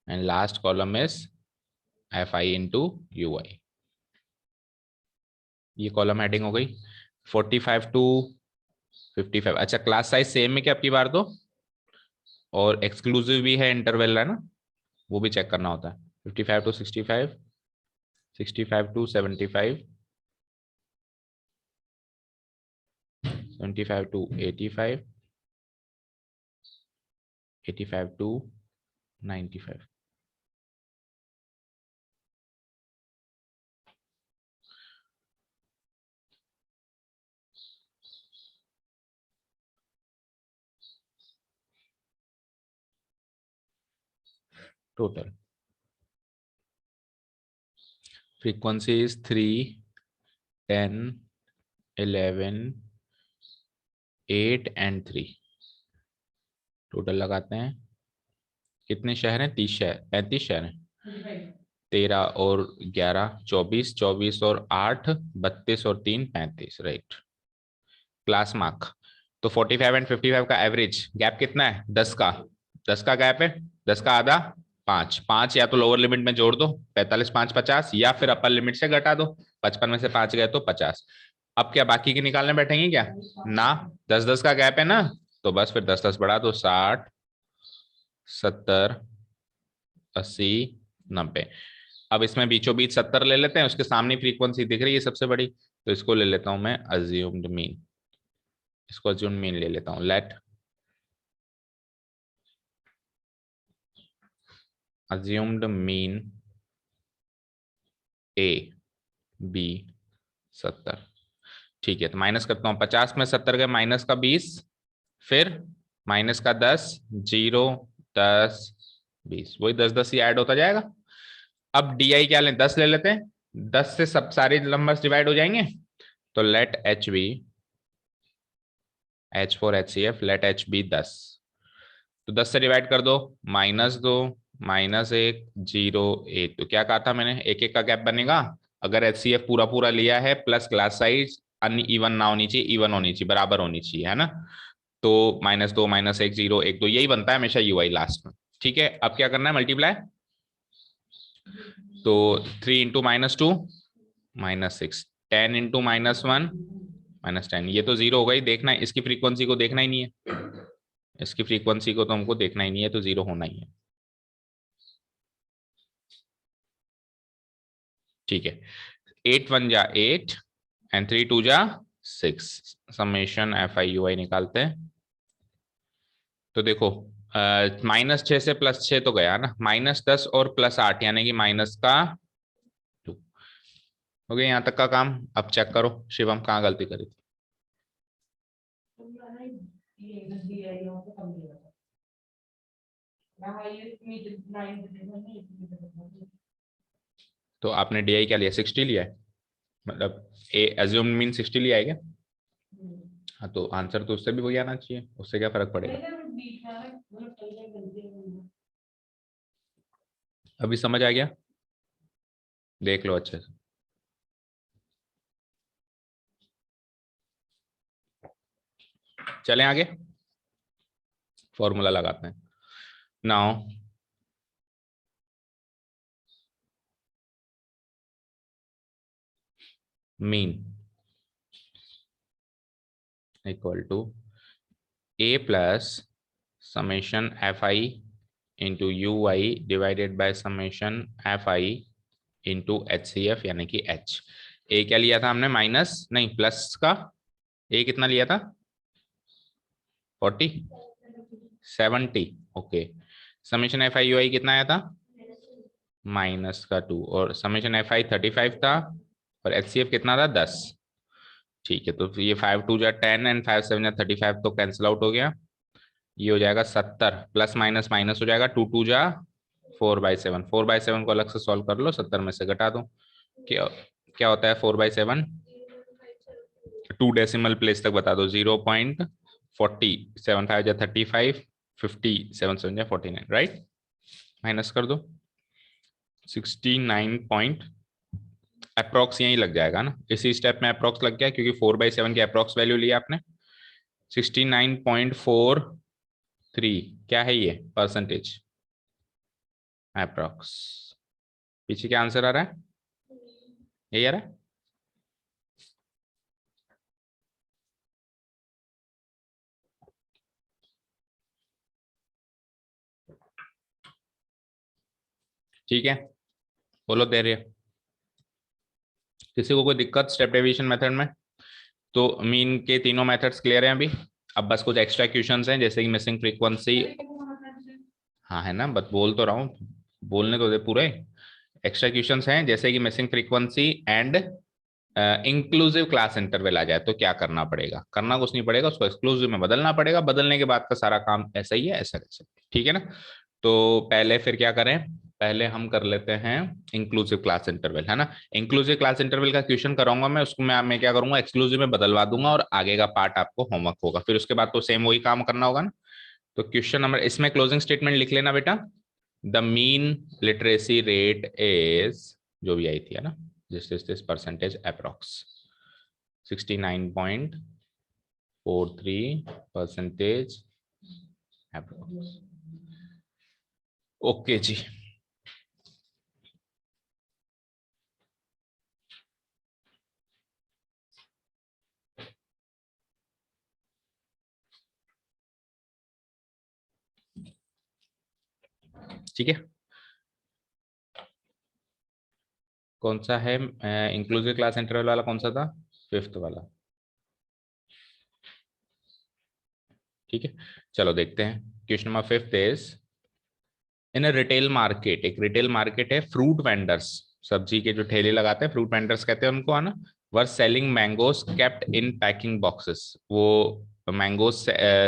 and last column is F I into U I. ये column heading हो गई 45 to 55। अच्छा, class size same है क्या आपकी बार तो, और एक्सक्लूसिव भी है, इंटरवल है ना, वो भी चेक करना होता है। 55 to 65, 65 to 75, 75 to 85, 85 to 95। Total frequency is 3, 10, 11, 8 and 3। Total लगाते हैं, कितने शहर हैं, 30 शहर, 35 शहर हैं, 13 और 11 24, 24 और 8 32 और 3 35, राइट। क्लास मार्क तो 45 एंड 55 का एवरेज गैप कितना है, 10 का, 10 का गैप है, 10 का आधा 5, 5 या तो लोअर लिमिट में जोड़ दो 45 5 50, या फिर अपर लिमिट से घटा दो, 55 में से 5 गए तो 50। अब क्या बाकी के निकालने बैठेंगे क्या ना, 10 10 का गैप है ना, तो बस फिर 10 10 बढ़ा दो, 60 70 80 90। अब इसमें बीचों बीच 70 ले लेते हैं, उसके सामने फ्रीक्वेंसी दिख रही है सबसे बड़ी, तो इसको ले लेता हूं मैं अज्यूम्ड मीन, इसको अज्यूम्ड मीन ले लेता हूं, let assumed mean A be 70। ठीक है, तो माइनस करता हूं, 50 में 70 गए, माइनस का 20, फिर माइनस का 10, 0 10 20, वही 10 10 ही ऐड होता जाएगा। अब डी आई क्या लें, 10 ले लेते हैं, 10 से सब सारे नंबर्स डिवाइड हो जाएंगे, तो let H be, H for H C F, let H be 10। तो 10 से डिवाइड कर दो, -2 -1 0 1, तो क्या कहा था मैंने, एक एक का गैप बनेगा। अगर एच सी एफ पूरा पूरा लिया है प्लस क्लास साइज अन इवन ना होनी चाहिए, इवन होनी चाहिए, बराबर होनी चाहिए, है ना, तो -2 -1 0 1 2 यही बनता है हमेशा यू आई लास्ट में। ठीक है, अब क्या करना है, मल्टीप्लाई, तो 3 इंटू -2 -6, 10 इंटू -1 -10, ये तो 0 हो गई, देखना है इसकी फ्रीक्वेंसी को, देखना ही नहीं है, इसकी फ्रीक्वेंसी को तो हमको देखना ही नहीं है, तो 0 होना ही है। ठीक है, 8 1 जा 8 एंड 3 2 जा 6, समेशन एफ आई यू आई निकालते हैं। तो देखो -6 से +6 तो गया ना, -10 और +8 यानी कि -2 हो गया यहाँ तक का काम। अब चेक करो शिवम कहाँ गलती करी थी। तो आपने डी आई क्या लिया, 60 लिया है, मतलब ए एज्यूम मीन 60 लिया है क्या, हाँ तो आंसर तो उससे भी वही आना चाहिए, उससे क्या फर्क पड़ेगा। अभी समझ आ गया, देख लो अच्छे से। चलें आगे, फॉर्मूला लगाते हैं now. Mean equal to A plus summation F I into U I divided by summation F I into H C F यानी कि एच। ए क्या लिया था हमने, माइनस नहीं प्लस का, ए कितना लिया था 70। Okay, summation F I U I कितना आया था? -2। और समेशन एफ आई 35 था, और एच सी एफ कितना था? 10। ठीक है, तो फिर ये 5 2 जा 10 एंड 5 7 जा 35, तो कैंसिल आउट हो गया। ये हो जाएगा 70, प्लस माइनस माइनस हो जाएगा, 2 2 जा 4/7। 4/7 को अलग से सॉल्व कर लो, 70 में से घटा दो। क्या क्या होता है 4/7? 2 डेसिमल प्लेस तक बता दो। 0.40, 7 5 जा 35, 50, 7 7 जा 49, राइट। माइनस कर दो 69 अप्रोक्स, यही लग जाएगा ना, इसी स्टेप में अप्रोक्स लग गया, क्योंकि 4/7 की अप्रोक्स वैल्यू लिया आपने। 69.43 क्या है ये परसेंटेज अप्रोक्स? पीछे क्या आंसर आ रहा है? यही आ रहा है। ठीक है, बोलो दे रहे। किसी को कोई दिक्कत स्टेप डेविएशन मेथड में? तो मीन के तीनों मेथड्स क्लियर हैं अभी। अब बस कुछ एक्स्ट्रा क्वेश्चंस हैं, जैसे कि मिसिंग फ्रीक्वेंसी। हाँ है ना, बस बोल तो रहा हूँ, बोलने तो दे पूरे। एक्स्ट्रा क्वेश्चंस हैं, जैसे कि missing frequency and inclusive class interval आ जाए तो क्या करना पड़ेगा? करना कुछ नहीं पड़ेगा, उसको एक्सक्लूसिव में बदलना पड़ेगा, बदलने के बाद का सारा काम ऐसा ही है, ऐसा कैसे? ठीक है ना। तो पहले फिर क्या करें? पहले हम कर लेते हैं इंक्लूसिव क्लास इंटरवल, है ना। इंक्लूसिव क्लास इंटरवल का क्वेश्चन कराऊंगा मैं, उसको मैं क्या करूंगा, एक्सक्लूसिव में बदलवा दूंगा, और आगे का पार्ट आपको होमवर्क होगा, फिर उसके बाद तो सेम वही काम करना होगा ना। तो क्वेश्चन नंबर, इसमें क्लोजिंग स्टेटमेंट लिख लेना बेटा। The mean literacy rate is, जो भी आई थी, है ना, this percentage approx 69.43% approx. Okay जी। ठीक है, कौन सा है इंक्लूसिव क्लास इंटरवल वाला? कौन सा था? फिफ्थ वाला। ठीक है, चलो देखते हैं। Question number fifth is, in a retail market, एक रिटेल मार्केट है, फ्रूट वेंडर्स, सब्जी के जो ठेले लगाते हैं, फ्रूट वेंडर्स कहते हैं उनको, है ना, वर selling mangoes kept in packing boxes. वो मैंगोज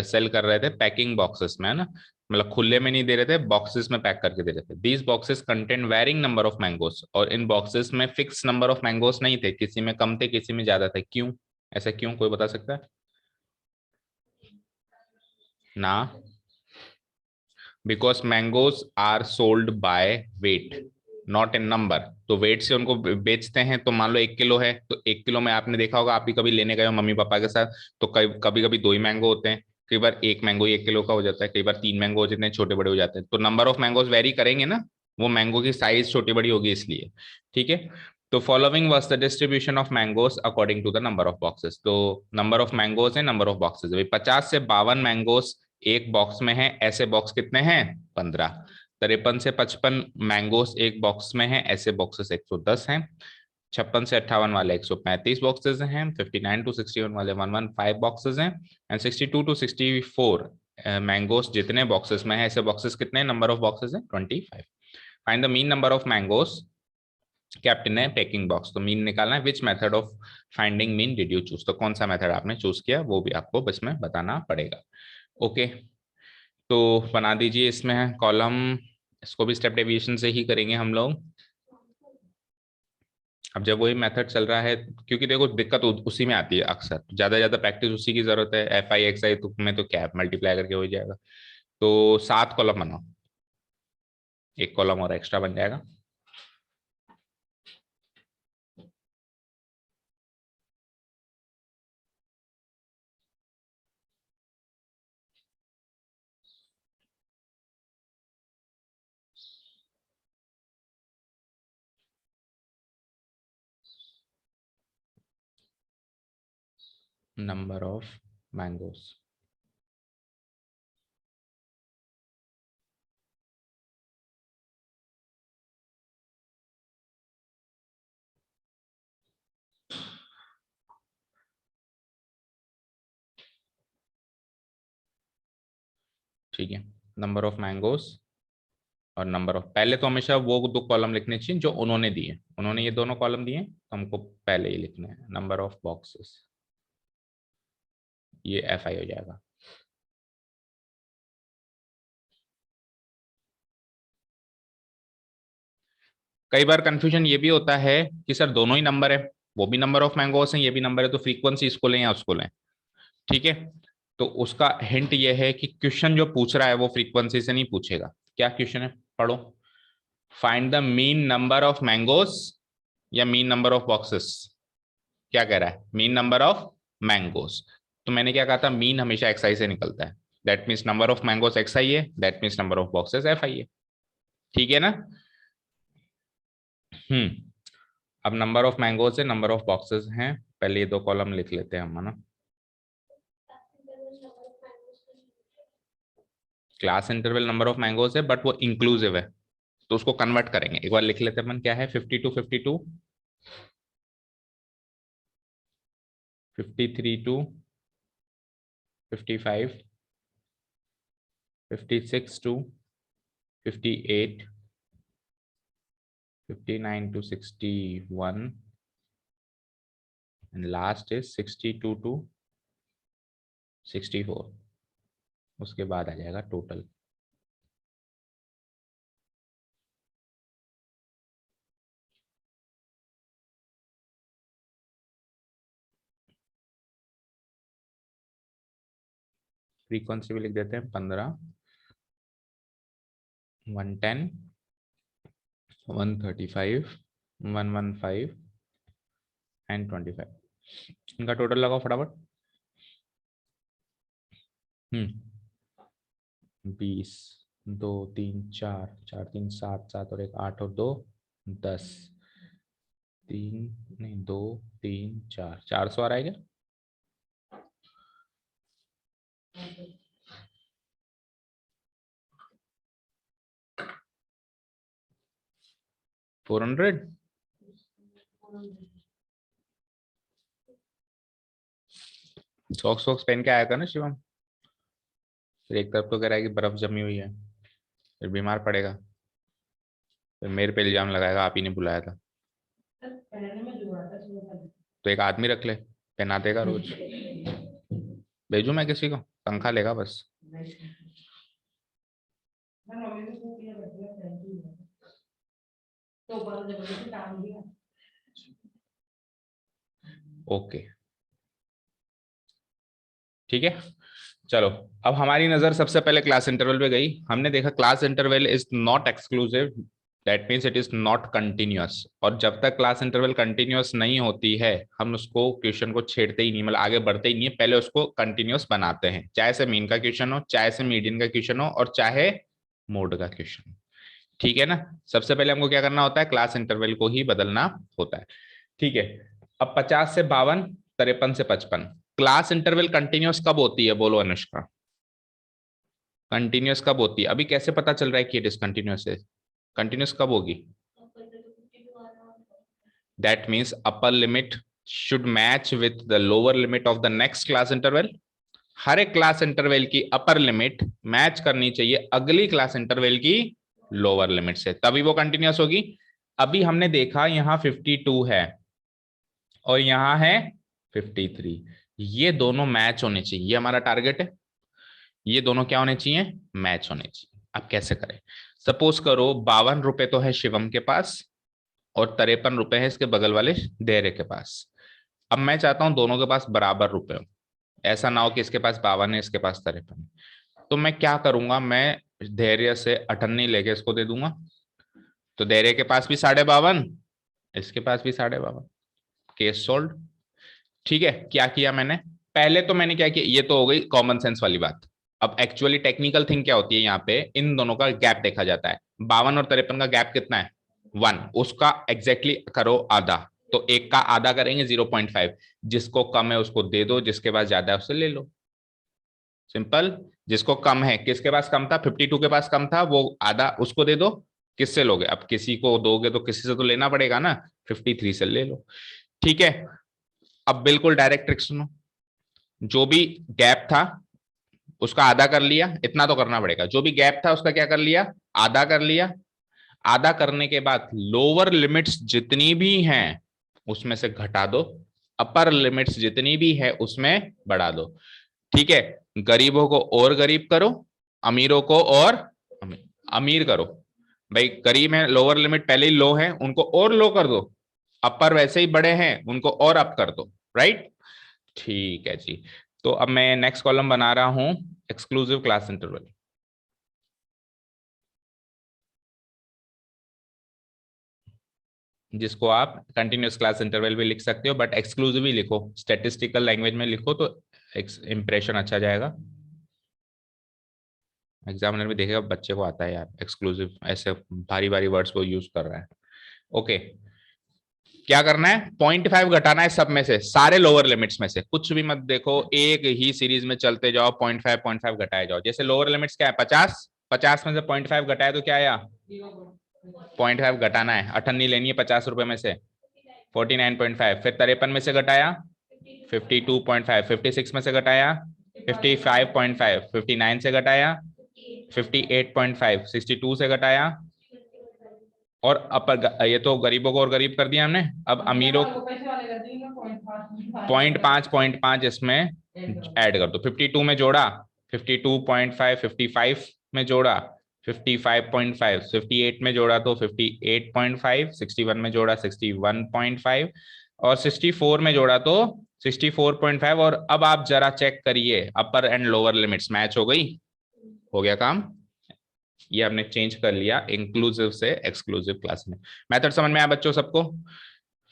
सेल कर रहे थे पैकिंग बॉक्सेस में, है ना, मतलब खुले में नहीं दे रहे थे, बॉक्सेस में पैक करके दे रहे थे। These boxes contain varying number of mangoes, और इन बॉक्सेस में फिक्स नंबर ऑफ मैंगोस नहीं थे, किसी में कम थे किसी में ज्यादा थे। क्यों? ऐसा क्यों, कोई बता सकता है ना? Because mangoes are sold by weight, not in number. तो वेट से उनको बेचते हैं, तो मान लो 1 किलो है, तो 1 किलो में आपने देखा होगा, आप ही कभी लेने गए हो मम्मी पापा के साथ, तो कभी कभी 2 ही मैंगो होते हैं, कई बार एक मैंगो ही 1 किलो का हो जाता है, कई बार 3 मैंगो जितने छोटे बड़े हो जाते हैं, तो नंबर ऑफ मैंगोज वेरी करेंगे ना, वो मैंगो की साइज छोटी बड़ी होगी इसलिए। ठीक है, तो following was the distribution of mangoes according to the number of boxes. तो नंबर ऑफ मैंगोस है, नंबर ऑफ बॉक्सेस, 50 से 52 मैंगोस एक बॉक्स में है, ऐसे बॉक्स कितने हैं? 15। 53 से 55 मैंगोस एक बॉक्स में है, ऐसे बॉक्सेस 110 हैं। 56 से 58 वाले 135 बॉक्सेस हैं। 59 to 61 वाले 115 बॉक्सेस हैं। एंड 62 to 64 मैंगोस जितने बॉक्सेस में है, ऐसे बॉक्सेस कितने, नंबर ऑफ बॉक्सेस है 25। Find the mean number of mangoes kept in A packing box. तो मीन निकालना है, which method of finding mean did you choose, तो कौन सा मेथड आपने चूज किया वो भी आपको बस में बताना पड़ेगा। ओके, तो बना दीजिए इसमें कॉलम, इसको भी स्टेप डेविएशन से ही करेंगे हम लोग। अब जब वही मेथड चल रहा है, क्योंकि देखो दिक्कत उसी में आती है अक्सर, ज्यादा ज्यादा प्रैक्टिस उसी की जरूरत है। एफ आई एक्स आई तो में तो क्या मल्टीप्लाई करके हो जाएगा। तो 7 कॉलम बनाओ, एक कॉलम और एक्स्ट्रा बन जाएगा। नंबर ऑफ मैंगोस, ठीक है, नंबर ऑफ मैंगोज और नंबर ऑफ, पहले तो हमेशा वो दो कॉलम लिखने चाहिए जो उन्होंने दिए, उन्होंने ये दोनों कॉलम दिए तो हमको पहले ही लिखना है, नंबर ऑफ बॉक्सेस, ये एफ आई हो जाएगा। कई बार कंफ्यूजन ये भी होता है कि सर दोनों ही नंबर है, वो भी नंबर ऑफ मैंगोस हैं, ये भी नंबर है, तो फ्रीक्वेंसी इसको लें या उसको लें। ठीक है, तो उसका हिंट ये है कि क्वेश्चन जो पूछ रहा है वो फ्रीक्वेंसी से नहीं पूछेगा। क्या क्वेश्चन है, पढ़ो। Find the mean number of mangoes या मीन नंबर ऑफ बॉक्सेस। क्या कह रहा है, मीन नंबर ऑफ मैंगोस। तो मैंने क्या कहा था, मीन हमेशा एक्स आई से निकलता है, that means number of mangoes X I है, that means number of boxes F I है। ठीक है ना। अब नंबर ऑफ मैंगोज है, नंबर ऑफ बॉक्सेस हैं, पहले ये दो कॉलम लिख लेते हैं हम, है ना। Class interval number of mangoes है बट वो इंक्लूसिव है, तो उसको कन्वर्ट करेंगे, एक बार लिख लेते हैं अपन। क्या है, 52 52, 53 to 55, 56 to 58, 59 to 61, and last is 62 to 64। उसके बाद आ जाएगा टोटल। फ्रीक्वेंसी भी लिख देते हैं, 15, 110, 135, 115 एंड 25। इनका टोटल लगाओ फटाफट। 20, 2 3 4, 4 3 7, 7 और 1 8 और 2 10, 3 नहीं 2 3 4, 400 आ रहा है क्या। 400। सॉक्स सॉक्स पहन के आया था ना शिवम, फिर एक तरफ तो कह रहा है कि बर्फ जमी हुई है, फिर बीमार पड़ेगा, फिर मेरे पे इल्जाम लगाएगा आप ही ने बुलाया था। तो एक आदमी रख ले, पहना देगा रोज। भेजू मैं किसी को, तनख्वाह लेगा बस। ओके ठीक है, चलो। अब हमारी नजर सबसे पहले क्लास इंटरवल पे गई, हमने देखा class interval is not exclusive, that means it is not continuous. और जब तक क्लास इंटरवल कंटिन्यूअस नहीं होती है हम उसको क्वेश्चन को छेड़ते ही नहीं, मतलब आगे बढ़ते ही नहीं है, पहले उसको कंटिन्यूअस बनाते हैं, चाहे से मीन का क्वेश्चन हो, चाहे से मीडियन का क्वेश्चन हो, और चाहे मोड का क्वेश्चन हो। ठीक है ना। सबसे पहले हमको क्या करना होता है, क्लास इंटरवल को ही बदलना होता है। ठीक है, अब 50 से 52, 53 से 55, क्लास इंटरवल कंटिन्यूअस कब होती है, बोलो अनुष्का। कंटिन्यूअस कब होती है, अभी कैसे पता चल रहा है कि ये डिसकंटिन्यूअस है, कंटिन्यूअस कब होगी। That means upper limit should match with the lower limit of the next class interval. हर एक क्लास इंटरवल की अपर लिमिट मैच करनी चाहिए अगली क्लास इंटरवल की लोअर लिमिट से, तभी वो कंटिन्यूअस होगी। अभी हमने देखा यहाँ 52 है और यहाँ है 53, ये दोनों मैच होने चाहिए, ये हमारा टारगेट है। ये दोनों क्या होने चाहिए, मैच होने चाहिए। अब कैसे करें, सपोज करो 52 रुपए तो है शिवम के पास और 53 रुपए है इसके बगल वाले धैर्य के पास। अब मैं चाहता हूं दोनों के पास बराबर रुपए हो, ऐसा ना हो कि इसके पास 52 है इसके पास 53। तो मैं क्या करूंगा, मैं धैर्य से 98 लेके इसको दे दूंगा, तो धैर्य के पास भी 52.5, इसके पास भी 52.5, केस सोल्व। ठीक है, क्या किया मैंने, पहले तो मैंने क्या किया, ये तो हो गई कॉमन सेंस वाली बात। अब एक्चुअली टेक्निकल थिंग क्या होती है, यहाँ पे इन दोनों का गैप देखा जाता है, 52 और 53 का गैप कितना है, 1, उसका एग्जैक्टली करो आधा, तो एक का आधा करेंगे 0.5, जिसको कम है उसको दे दो, जिसके पास ज्यादा है उससे ले लो, सिंपल। जिसको कम है, किसके पास कम था, 52 के पास कम था, वो आधा उसको दे दो। किससे लोगे, अब किसी को दोगे तो किसी से तो लेना पड़ेगा ना, 53 से ले लो। ठीक है, अब बिल्कुल डायरेक्ट ट्रिक सुनो, जो भी गैप था उसका आधा कर लिया, इतना तो करना पड़ेगा। जो भी गैप था उसका क्या कर लिया, आधा कर लिया। आधा करने के बाद लोअर लिमिट्स जितनी भी हैं उसमें से घटा दो, अपर लिमिट्स जितनी भी है उसमें बढ़ा दो। ठीक है, गरीबों को और गरीब करो, अमीरों को और अमीर करो। भाई गरीब है, लोअर लिमिट पहले ही लो है, उनको और लो कर दो, अपर वैसे ही बड़े हैं उनको और अप कर दो। राइट, ठीक है जी। तो अब मैं नेक्स्ट कॉलम बना रहा हूं, एक्सक्लूसिव क्लास इंटरवल। जिसको आप कंटिन्यूस क्लास इंटरवल भी लिख सकते हो, बट एक्सक्लूसिव ही लिखो, स्टैटिस्टिकल लैंग्वेज में लिखो तो इंप्रेशन अच्छा जाएगा। एग्जामिनर भी देखेगा बच्चे को आता है यार एक्सक्लूसिव, ऐसे भारी भारी वर्ड्स को यूज कर रहा है। ओके, क्या करना है, 0.5 घटाना है सब में से, सारे लोअर लिमिट्स में से, कुछ भी मत देखो, एक ही सीरीज में चलते जाओ, 0.5 घटाए जाओ। जैसे लोअर लिमिट्स क्या है, 50, 50 में से 0.5 घटाए तो क्या आया, 0.5 घटाना है, अठन्नी लेनी है 50 रुपए में से, 49.5। फिर 53 में से घटाया 52.5, 56 में से घटाया 55.5, 59 से घटाया 58.5, 62 से घटाया, और अपर ये तो गरीबों को और गरीब कर दिया हमने। अब अमीरों को 0.5 इसमें ऐड कर दो, 52 में जोड़ा 52.5, 55 में जोड़ा 55.5, 58 में जोड़ा तो 58.5, 61 में जोड़ा 61.5, और 64 में जोड़ा तो 64.5। और अब आप जरा चेक करिए, अपर एंड लोअर लिमिट्स मैच हो गई, हो गया काम। ये हमने चेंज कर लिया इंक्लूसिव से एक्सक्लूसिव क्लास में। मेथड समझ में आया बच्चों सबको?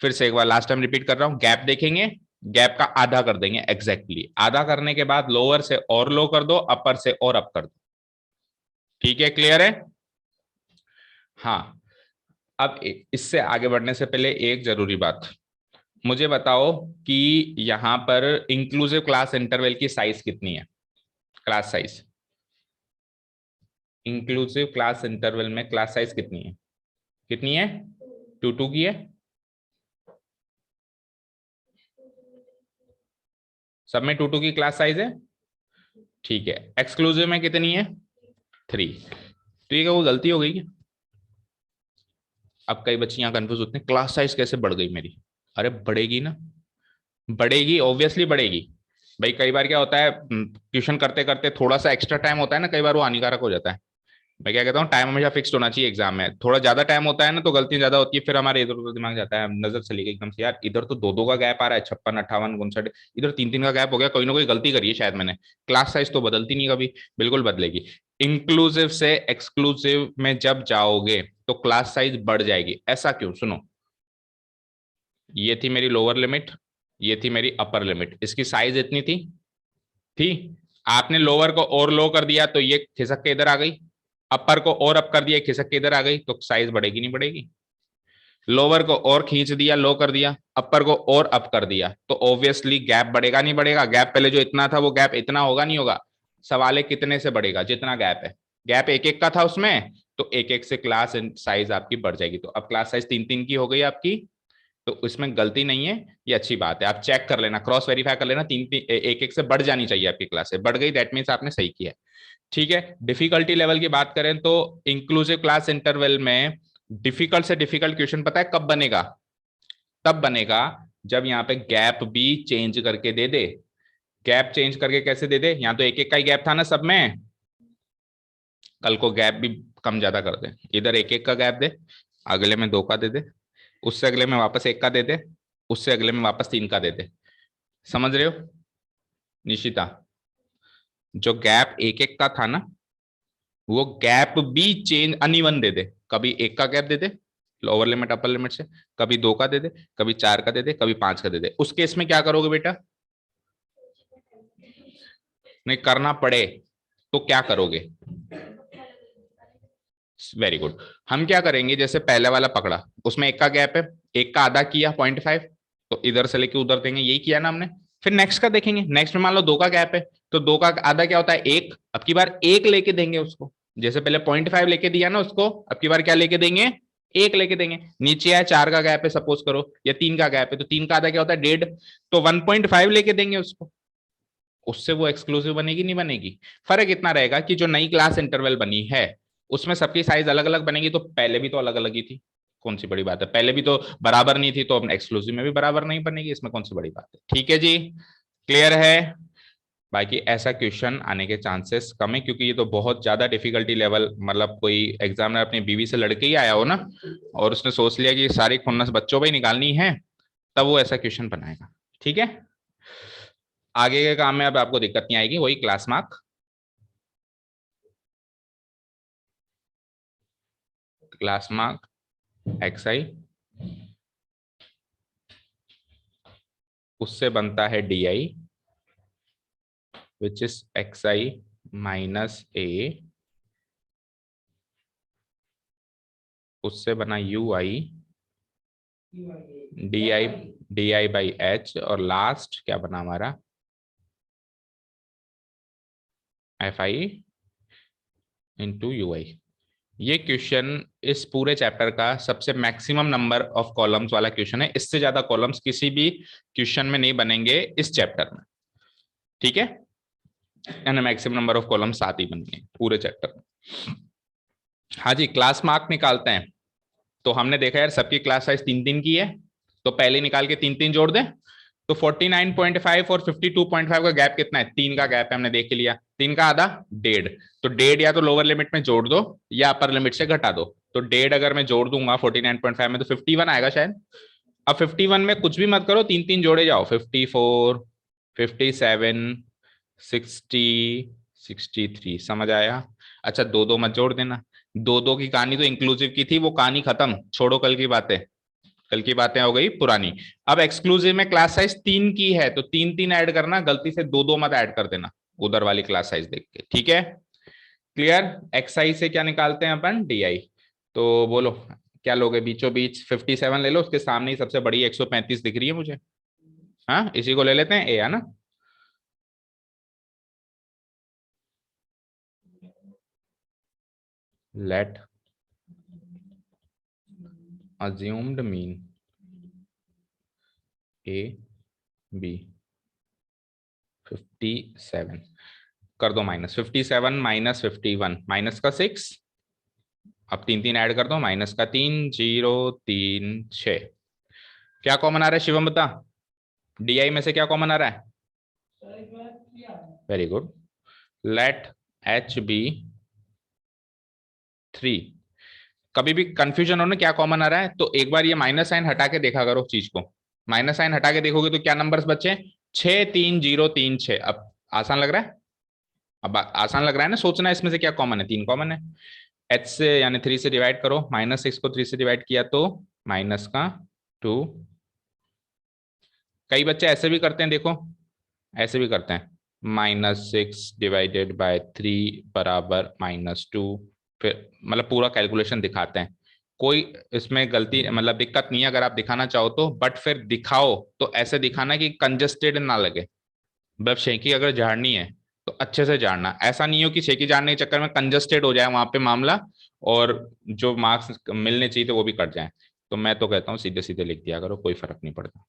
फिर से एक बार लास्ट टाइम रिपीट कर रहा हूं, गैप देखेंगे, गैप का आधा कर देंगे एग्जैक्टली, आधा करने के बाद लोअर से और लो कर दो, अपर से और अप कर दो। ठीक है, क्लियर है? हाँ, अब इससे आगे बढ़ने से पहले एक जरूरी बात, मुझे बताओ कि यहां पर इंक्लूसिव क्लास इंटरवल की साइज कितनी है, class size, inclusive class interval में क्लास साइज कितनी है, कितनी है, 2 की है, सब में 2 की क्लास साइज है। ठीक है, एक्सक्लूसिव में कितनी है, 3। ठीक है, वो गलती हो गई क्या? अब कई बच्चे यहाँ कंफ्यूज होते हैं, क्लास साइज कैसे बढ़ गई मेरी? अरे बढ़ेगी ना, बढ़ेगी, ऑब्वियसली बढ़ेगी। भाई कई बार क्या होता है, ट्यूशन करते करते थोड़ा सा एक्स्ट्रा टाइम होता है ना, कई बार वो हानिकारक हो जाता है। मैं क्या कहता हूँ, टाइम हमेशा फिक्स्ड होना चाहिए एग्जाम में, थोड़ा ज्यादा टाइम होता है ना तो गलतियां ज्यादा होती है, फिर हमारे इधर उधर दिमाग जाता है, नजर चली गई एकदम से, यार इधर तो 2 का गैप आ रहा है, 56, 58, 59, इधर 3 का गैप हो गया, कोई ना कोई गलती करी है शायद मैंने। क्लास साइज तो बदलती नहीं कभी, बिल्कुल बदलेगी। इंक्लूसिव से एक्सक्लूसिव में जब जाओगे तो क्लास साइज बढ़ जाएगी, ऐसा क्यों, सुनो। ये थी मेरी लोअर लिमिट, ये थी मेरी अपर लिमिट, इसकी साइज इतनी थी। आपने लोअर को और लो कर दिया तो ये खिसक के इधर आ गई, अपर को और अप कर दिया खिसक के इधर आ गई, तो साइज बढ़ेगी नहीं बढ़ेगी? लोअर को और खींच दिया, लो कर दिया, अपर को और अप कर दिया, तो ऑब्वियसली गैप बढ़ेगा नहीं बढ़ेगा? गैप पहले जो इतना था वो गैप इतना होगा नहीं होगा? सवाल है कितने से बढ़ेगा, जितना गैप है, गैप 1 का था उसमें, तो 1 से क्लास साइज आपकी बढ़ जाएगी। तो अब क्लास साइज 3 की हो गई आपकी, तो इसमें गलती नहीं है, ये अच्छी बात है, आप चेक कर लेना, क्रॉस वेरीफाई कर लेना, 1 से बढ़ जानी चाहिए आपकी क्लास से, बढ़ गई दैट मीन्स आपने सही किया है। ठीक है, डिफिकल्टी लेवल की बात करें तो इंक्लूसिव क्लास इंटरवल में डिफिकल्ट से डिफिकल्ट क्वेश्चन पता है कब बनेगा? तब बनेगा जब यहाँ पे गैप भी चेंज करके दे दे। गैप चेंज करके कैसे दे दे, यहाँ तो 1 का ही गैप था ना सब में, कल को गैप भी कम ज्यादा कर दे, इधर 1 का गैप दे, अगले में 2 का दे दे, उससे अगले में वापस 1 का दे दे, उससे अगले में वापस 3 का दे दे। समझ रहे हो निशिता? जो गैप 1 का था ना, वो गैप भी चेंज अनइवन दे दे, कभी 1 का गैप दे दे लोअर लिमिट अपर लिमिट से, कभी 2 का दे दे, कभी 4 का दे दे, कभी 5 का दे दे। उस केस में क्या करोगे बेटा? नहीं करना पड़े तो क्या करोगे? Very good. हम क्या करेंगे, जैसे पहले वाला पकड़ा, उसमें 1 का गैप है, 1 का आधा किया 0.5, तो इधर से लेके उधर देंगे, यही किया ना हमने। फिर नेक्स्ट का देखेंगे, नेक्स्ट में मान लो 2 का गैप है, तो 2 का आधा क्या होता है, 1, अब की बार 1 लेके देंगे उसको, जैसे पहले 0.5 लेके दिया ना उसको, अब की बार क्या लेके देंगे, 1 लेके देंगे। नीचे है 4 का गैप है सपोज करो, या 3 का गैप है, तो 3 का आधा क्या होता है, 1.5, तो 1.5 लेके देंगे उसको। उससे वो एक्सक्लूसिव बनेगी नहीं बनेगी? फर्क इतना रहेगा कि जो नई क्लास इंटरवल बनी है उसमें सबकी साइज अलग अलग बनेगी, तो पहले भी तो अलग अलग ही थी, कौन सी बड़ी बात है? पहले भी तो बराबर नहीं थी, तो अब एक्सक्लूसिव में भी बराबर नहीं बनेगी, इसमें कौन सी बड़ी बात है? ठीक है जी, क्लियर है? बाकी ऐसा क्वेश्चन आने के चांसेस कम है, क्योंकि ये तो बहुत ज्यादा डिफिकल्टी लेवल, मतलब कोई एग्जामिनर अपनी बीवी से लड़के ही आया हो ना, और उसने सोच लिया कि सारी खुन्नस बच्चों पे ही निकालनी है, तब वो ऐसा क्वेश्चन बनाएगा। ठीक है, आगे के काम में अब आपको दिक्कत नहीं आएगी, वही class mark, class mark XI, उससे बनता है DI which is XI minus A, उससे बना UI DI बाई H, और लास्ट क्या बना हमारा FI इंटू UI। ये क्वेश्चन इस पूरे चैप्टर का सबसे मैक्सिमम नंबर ऑफ कॉलम्स वाला क्वेश्चन है, इससे ज्यादा कॉलम्स किसी भी क्वेश्चन में नहीं बनेंगे इस चैप्टर में। ठीक है, यानी मैक्सिमम नंबर ऑफ कॉलम 7 ही बनेंगे पूरे चैप्टर में। हाँ जी, क्लास मार्क निकालते हैं, तो हमने देखा यार सबकी क्लास साइज 3 3 की है, तो पहले निकाल के 3 3 जोड़ दें, तो 49.5 और 52.5 का गैप कितना है? 3 का गैप है, हमने देख लिया, 3 का आधा 1.5, तो 1.5 या तो लोअर लिमिट में जोड़ दो या अपर लिमिट से घटा दो, तो 1.5 अगर मैं जोड़ दूंगा 49.5 में तो 51 आएगा शायद। अब 51 में कुछ भी मत करो, 3 3 जोड़े जाओ, 54 57 60 63, समझ आया? अच्छा, दो दो मत जोड़ देना, दो दो की कहानी तो इंक्लूसिव की थी, वो कहानी खत्म, छोड़ो कल की बातें, कल की बातें हो गई पुरानी। अब एक्सक्लूसिव में क्लास साइज 3 की है, तो 3 3 ऐड करना, गलती से दो दो मत ऐड कर देना उधर वाली क्लास साइज देख के। ठीक है, क्लियर? XI से क्या निकालते हैं अपन? DI। तो बोलो क्या लोगे? बीचों बीच 57 ले लो, उसके सामने ही सबसे बड़ी 135 दिख रही है मुझे, हाँ इसी को ले लेते हैं, A है ना। लेट assumed mean AB 57 कर दो माइनस, 57 माइनस 51 माइनस का 6, अब 3 3 ऐड कर दो, माइनस का 3 0 3 6, क्या कॉमन आ रहा है शिवम बता? DI में से क्या कॉमन आ रहा है? Very good, let H be 3। कभी भी कंफ्यूजन हो ना क्या कॉमन आ रहा है, तो एक बार ये माइनस साइन हटा के देखा करो चीज को, माइनस साइन हटा के देखोगे तो क्या नंबर्स बचे? 6 3 0 3 6। अब आसान लग रहा है? अब आसान लग रहा है ना सोचना इसमें से क्या कॉमन है? 3 कॉमन है, H से यानी 3 से डिवाइड करो, -6 को 3 से डिवाइड किया तो माइनस का 2। कई बच्चे ऐसे भी करते हैं, देखो ऐसे भी करते हैं, -6 डिवाइडेड बाय 3 बराबर -2, फिर मतलब पूरा कैलकुलेशन दिखाते हैं। कोई इसमें गलती मतलब दिक्कत नहीं है अगर आप दिखाना चाहो तो, बट फिर दिखाओ तो ऐसे दिखाना कि कंजस्टेड ना लगे, मतलब शेकी अगर झाड़नी है तो अच्छे से झाड़ना, ऐसा नहीं हो कि शेकी झाड़ने के चक्कर में कंजस्टेड हो जाए वहां पे मामला, और जो मार्क्स मिलने चाहिए थे वो भी कट जाए। तो मैं तो कहता हूँ सीधे सीधे लिख दिया करो, कोई फर्क नहीं पड़ता।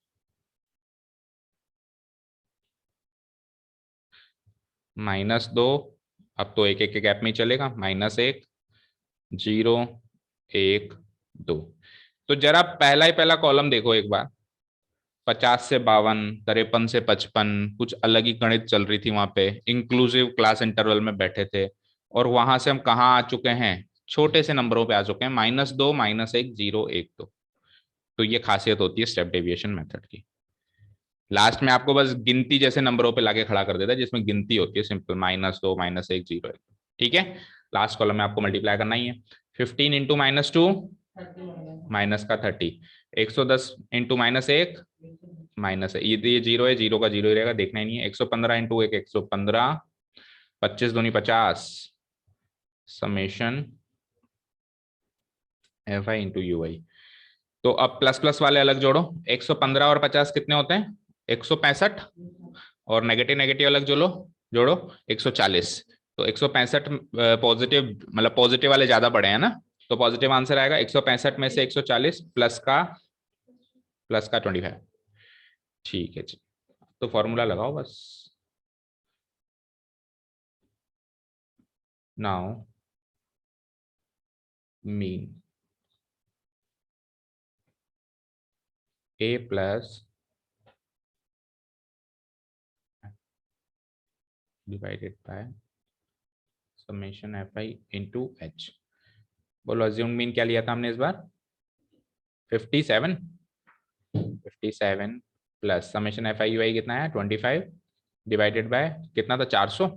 -2, अब तो एक एक के गैप में ही चलेगा, -1 0 1 2। तो जरा पहला ही पहला कॉलम देखो एक बार, 50 से 52, 53 से 55, कुछ अलग ही गणित चल रही थी वहां पे, इंक्लूसिव क्लास इंटरवल में बैठे थे, और वहां से हम कहाँ आ चुके हैं? छोटे से नंबरों पे आ चुके हैं, -2 -1 0 1 2। तो ये खासियत होती है स्टेप डेविएशन मेथड की, लास्ट में आपको बस गिनती जैसे नंबरों पे लाके खड़ा कर देता है, जिसमें गिनती होती है सिंपल, -2 -1 0 1। ठीक है, लास्ट कॉलम में आपको मल्टीप्लाई करना ही है, 15 इंटू -2 माइनस का 30, 110 इंटू -1 माइनस है, ये जीरो है, जीरो का जीरो ही रहेगा, देखना ही नहीं है, 115 इंटू 1 115, 25 दूनी 50, समेशन FI इंटू UI। तो अब प्लस प्लस वाले अलग जोड़ो, 115 और 50 कितने होते हैं? 165, और नेगेटिव नेगेटिव अलग जोड़ो, जोड़ो 140, तो 165 पॉजिटिव, मतलब पॉजिटिव वाले ज्यादा बड़े हैं ना, तो पॉजिटिव आंसर आएगा 165 में से 140 प्लस का 25। ठीक है जी, तो फॉर्मूला लगाओ बस, now mean a plus divided by summation fi into h। बोलो अज्यूम मीन क्या लिया था हमने इस बार? 57 प्लस समेशन fi ui कितना है 25 डिवाइडेड बाय कितना था 400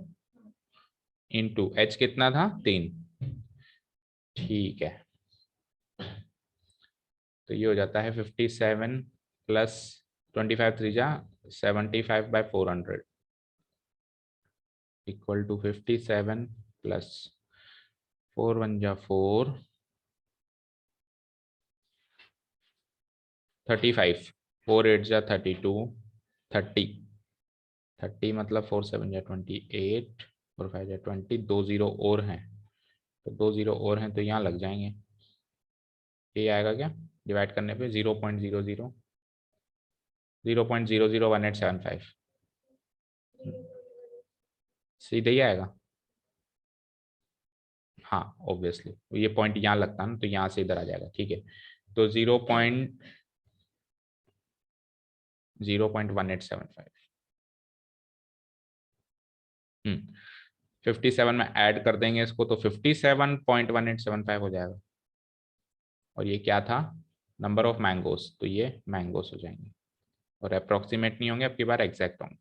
इंटू h कितना था 3। ठीक है, तो ये हो जाता है 57 प्लस 25 3 75/400 इक्वल टू 57 प्लस 4 1 4 35 4 8 32 30 मतलब 4 7 28 4 5 20 2 0 और हैं, तो 2 0 और हैं तो यहाँ लग जाएंगे। ये आएगा क्या डिवाइड करने पे 0.001875 सीधे ही आएगा। हाँ ऑब्वियसली ये पॉइंट यहाँ लगता है ना, तो यहाँ से इधर आ जाएगा। ठीक है, तो 0.1875 57 में ऐड कर देंगे इसको तो 57.1875 हो जाएगा। और ये क्या था नंबर ऑफ मैंगोस, तो ये मैंगोस हो जाएंगे और अप्रोक्सीमेट नहीं होंगे, अब की बार एग्जैक्ट होंगे।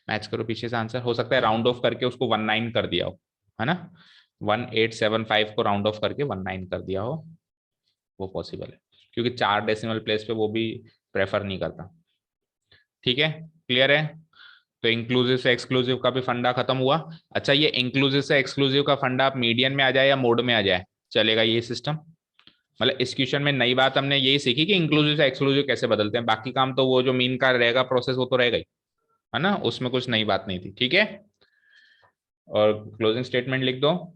मैच करो पीछे से आंसर, हो सकता है राउंड ऑफ करके उसको 19 कर दिया हो, है ना, 1875 को राउंड ऑफ करके 19 कर दिया हो, वो पॉसिबल है क्योंकि 4 डेसिमल प्लेस पे वो भी प्रेफर नहीं करता। ठीक है, क्लियर है। तो इंक्लूसिव से एक्सक्लूसिव का भी फंडा खत्म हुआ। अच्छा, ये इंक्लूसिव से एक्सक्लूसिव का फंडा मीडियन में आ जाए या मोड में आ जाए चलेगा ये सिस्टम? मतलब इस क्वेश्चन में नई बात हमने यही सीखी कि इंक्लूसिव से एक्सक्लूसिव कैसे बदलते हैं, बाकी काम तो वो जो मीन का रहेगा प्रोसेस वो तो रहेगा ही, है ना, उसमें कुछ नई बात नहीं थी। ठीक है, और क्लोजिंग स्टेटमेंट लिख दो।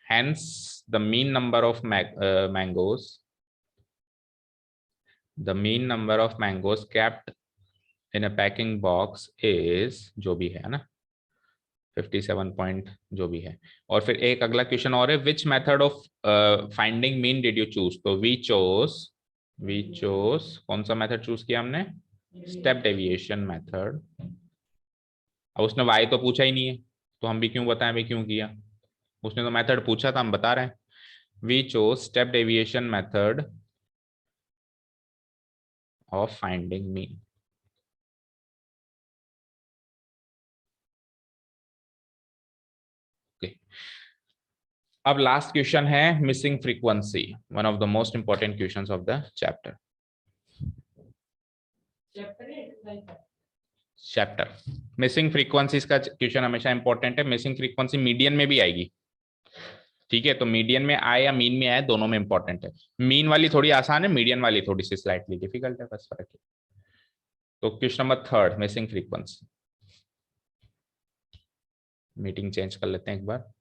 Hence the mean number of mangoes kept in a packing box is जो भी है ना 57 पॉइंट जो भी है। और फिर एक अगला क्वेश्चन और है, which method of finding mean did you choose? तो वी चोज कौन सा मेथड चूज किया हमने? Step deviation method. अब उसने वाई तो पूछा ही नहीं है, तो हम भी क्यों बताएं भाई क्यों किया, उसने तो मेथड पूछा था, हम बता रहे हैं। We chose step deviation method of finding mean. अब लास्ट क्वेश्चन है missing frequency, one of the most important questions of the chapter. Missing frequencies का क्वेश्चन हमेशा इंपॉर्टेंट है। मिसिंग फ्रीक्वेंसी मीडियन में भी आएगी, ठीक है, तो मीडियन में आए या मीन में आए दोनों में इंपॉर्टेंट है। मीन वाली थोड़ी आसान है, मीडियन वाली थोड़ी सी स्लाइटली डिफिकल्ट है, बस फर्क है। तो question number 3 missing frequency. Meeting change कर लेते हैं एक बार।